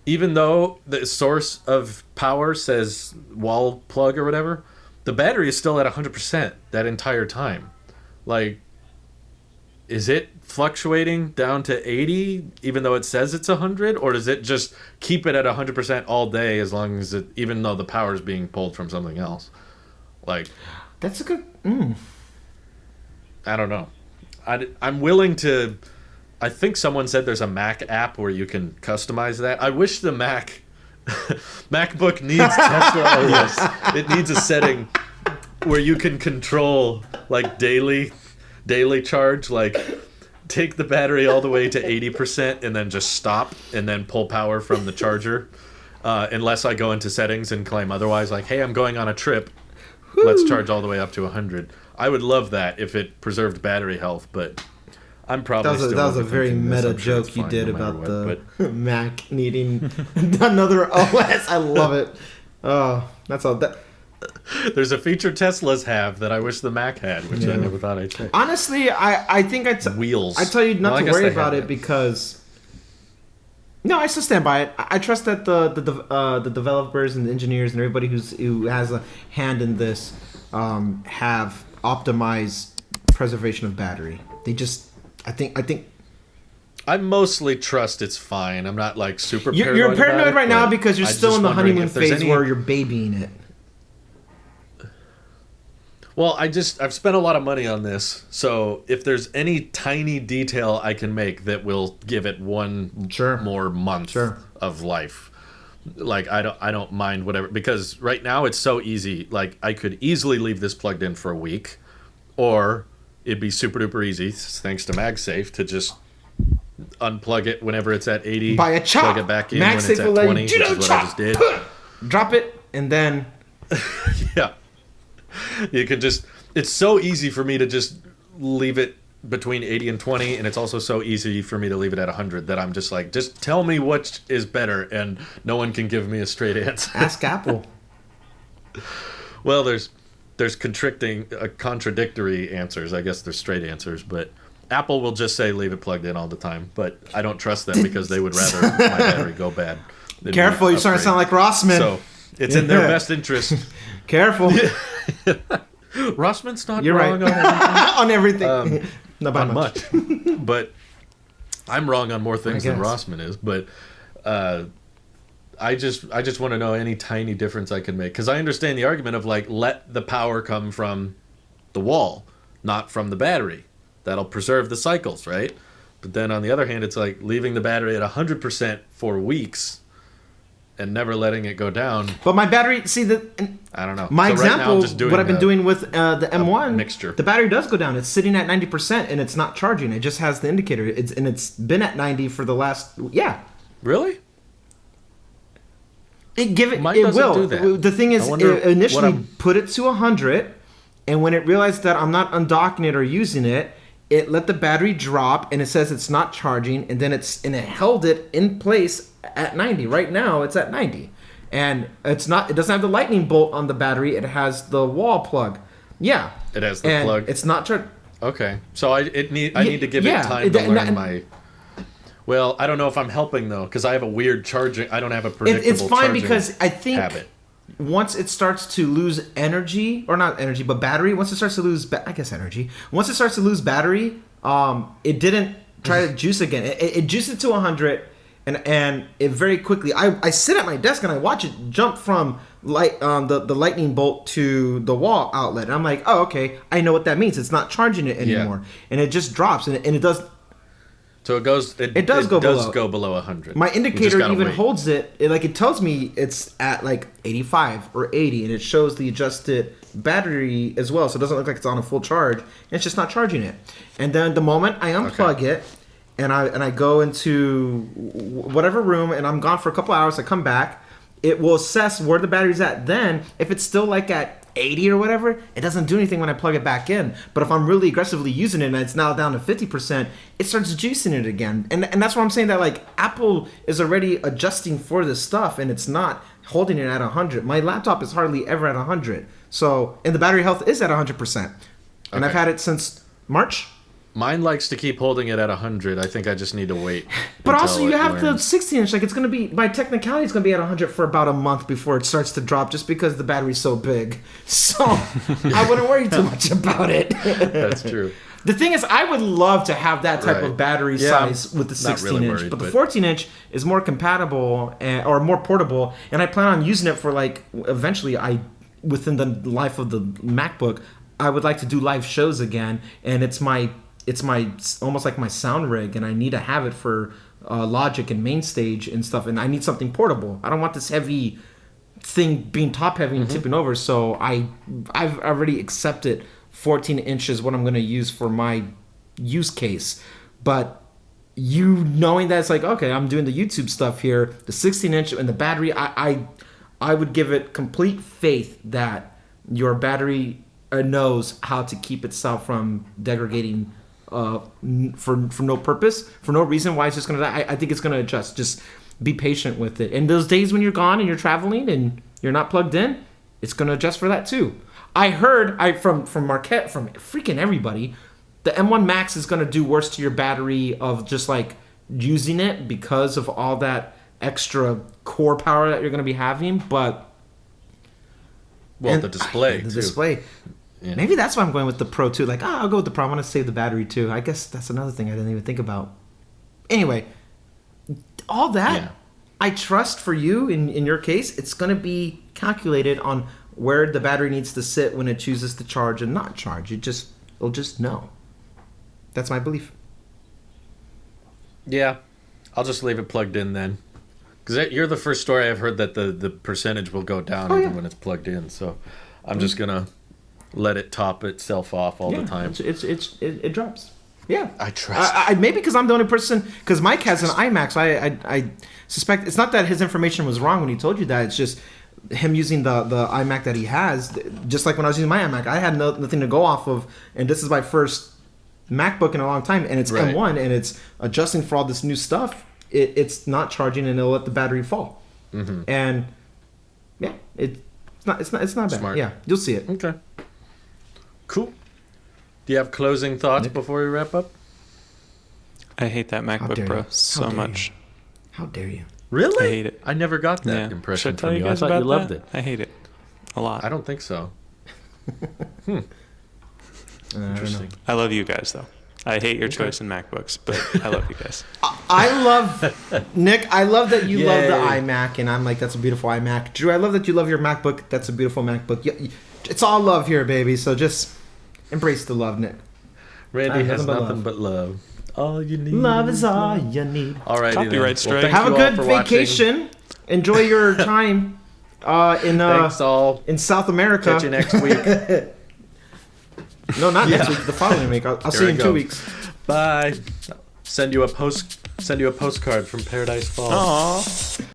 even though the source of power says wall plug or whatever, the battery is still at 100% that entire time. Like, is it fluctuating down to 80 even though it says it's 100, or does it just keep it at 100% all day as long as it, even though the power is being pulled from something else? Like, that's a good. I don't know. I'm willing to. I think someone said there's a Mac app where you can customize that. I wish the MacBook needs Tesla OS. It needs a setting where you can control like daily charge, like take the battery all the way to 80% and then just stop and then pull power from the charger. Unless I go into settings and claim otherwise, like, hey, I'm going on a trip. Let's charge all the way up to 100. I would love that if it preserved battery health, but I'm probably that was a very meta joke you did about the Mac needing another OS. I love it. Oh, that's all. There's a feature Teslas have that I wish the Mac had, which I never thought I'd say. Honestly, I think wheels. I tell you not to worry about it because. No, I still stand by it. I trust that the developers and the engineers and everybody who has a hand in this have optimized preservation of battery. They just, I think. I mostly trust it's fine. I'm not like super paranoid. You're paranoid about it, right now because you're still in the honeymoon phase where you're babying it. Well, I've spent a lot of money on this, so if there's any tiny detail I can make that will give it one more month of life, like I don't mind whatever, because right now it's so easy. Like I could easily leave this plugged in for a week, or it'd be super duper easy thanks to MagSafe to just unplug it whenever it's at 80, buy a chop, plug it back in when it's at 20, which is what I just did. Drop it and then yeah. You can just, it's so easy for me to just leave it between 80 and 20, and it's also so easy for me to leave it at 100 that I'm just like, just tell me which is better, and no one can give me a straight answer. Ask Apple. Well, there's contradictory answers. I guess there's straight answers, but Apple will just say leave it plugged in all the time, but I don't trust them because they would rather my battery go bad. Careful, you're starting to sound like Rossman. So it's in their best interest. Careful. Rossman's not You're wrong right. On everything. Not by much. But I'm wrong on more things than Rossman is. But I just want to know any tiny difference I can make. Because I understand the argument of like, let the power come from the wall, not from the battery. That'll preserve the cycles, right? But then on the other hand, it's like leaving the battery at 100% for weeks and never letting it go down. But my battery, I don't know. My so example, right now, what I've been doing with the M1, mixture. The battery does go down. It's sitting at 90% and it's not charging. It just has the indicator. It's been at 90 for the last, Really? It will. Do that. The thing is, it initially put it to 100, and when it realized that I'm not undocking it or using it, it let the battery drop, and it says it's not charging, and then it held it in place at 90. Right now, it's at 90. And it doesn't have the lightning bolt on the battery. It has the wall plug. Yeah. It has the plug. It's not charged. Okay, so I need to give it time to learn my. Well, I don't know if I'm helping though, because I have a weird charging. I don't have a predictable. It's fine charging because I think habit. Once it starts to lose energy, or not energy, but battery. Once it starts to lose, I guess energy. Once it starts to lose battery, it didn't try to juice again. It juiced it to 100, and it very quickly. I sit at my desk and I watch it jump from the lightning bolt to the wall outlet. And I'm like, oh, okay, I know what that means. It's not charging it anymore, and it just drops, and it does. So it goes. It does go below 100. My indicator even holds it. It tells me it's at like 85 or 80, and it shows the adjusted battery as well. So it doesn't look like it's on a full charge. And it's just not charging it. And then the moment I unplug it, and I go into whatever room, and I'm gone for a couple hours. I come back. It will assess where the battery's at. Then, if it's still like at 80 or whatever, it doesn't do anything when I plug it back in. But if I'm really aggressively using it and it's now down to 50%, it starts juicing it again. And that's why I'm saying that like Apple is already adjusting for this stuff, and it's not holding it at 100. My laptop is hardly ever at 100. So, and the battery health is at 100%. And I've had it since March. Mine likes to keep holding it at 100. I think I just need to wait. But also, you have the 16-inch. Like, it's going to be, by technicality, it's going to be at 100 for about a month before it starts to drop, just because the battery's so big. So, I wouldn't worry too much about it. That's true. The thing is, I would love to have that type of battery size with the 16-inch. Really worried, but the 14-inch is more compatible or more portable, and I plan on using it for, like, eventually, within the life of the MacBook, I would like to do live shows again, and it's almost like my sound rig, and I need to have it for Logic and main stage and stuff, and I need something portable. I don't want this heavy thing being top heavy and tipping over, so I've already accepted 14 inches what I'm going to use for my use case. But you knowing that it's like, okay, I'm doing the YouTube stuff here, the 16-inch and the battery, I would give it complete faith that your battery knows how to keep itself from degrading for no purpose, for no reason why it's just gonna die. I think it's gonna adjust. Just be patient with it. And those days when you're gone and you're traveling and you're not plugged in, it's gonna adjust for that too. I heard from Marquette, from freaking everybody, the M1 Max is gonna do worse to your battery of just like using it because of all that extra core power that you're gonna be having. But the display. The display. Yeah. Maybe that's why I'm going with the Pro too. Like, I'll go with the Pro. I want to save the battery too. I guess that's another thing I didn't even think about. Anyway, all that, I trust for you, in your case, it's going to be calculated on where the battery needs to sit when it chooses to charge and not charge. It'll just know. That's my belief. Yeah, I'll just leave it plugged in then. Because you're the first story I've heard that the percentage will go down even when it's plugged in. So I'm just going to let it top itself off all the time. It drops. Yeah, I trust. Maybe because I'm the only person. Because Mike has an iMac, so I suspect it's not that his information was wrong when he told you that. It's just him using the iMac that he has. Just like when I was using my iMac, I had nothing to go off of, and this is my first MacBook in a long time, and it's M1, and it's adjusting for all this new stuff. It's not charging, and it'll let the battery fall. Mm-hmm. And yeah, it's not bad. Smart. Yeah, you'll see it. Okay. Cool. Do you have closing thoughts before we wrap up? I hate that MacBook Pro so much. How dare you? Really? I hate it. I never got that impression Should I tell from you you. guys I thought about you loved that? it. I hate it a lot. I don't think so. Interesting. I love you guys, though. I hate your choice in MacBooks, but I love you guys. I love, Nick, I love that you love the iMac, and I'm like, that's a beautiful iMac. Drew, I love that you love your MacBook. That's a beautiful MacBook. It's all love here, baby, so just embrace the love, Nick. Randy has nothing but love. All you need. Love is all you need. All right, copyright strike. Well, have a good vacation. Enjoy your time in South America. Catch you next week. No, not next week. The following week. I'll see you in 2 weeks. Bye. Send you a postcard from Paradise Falls. Aww.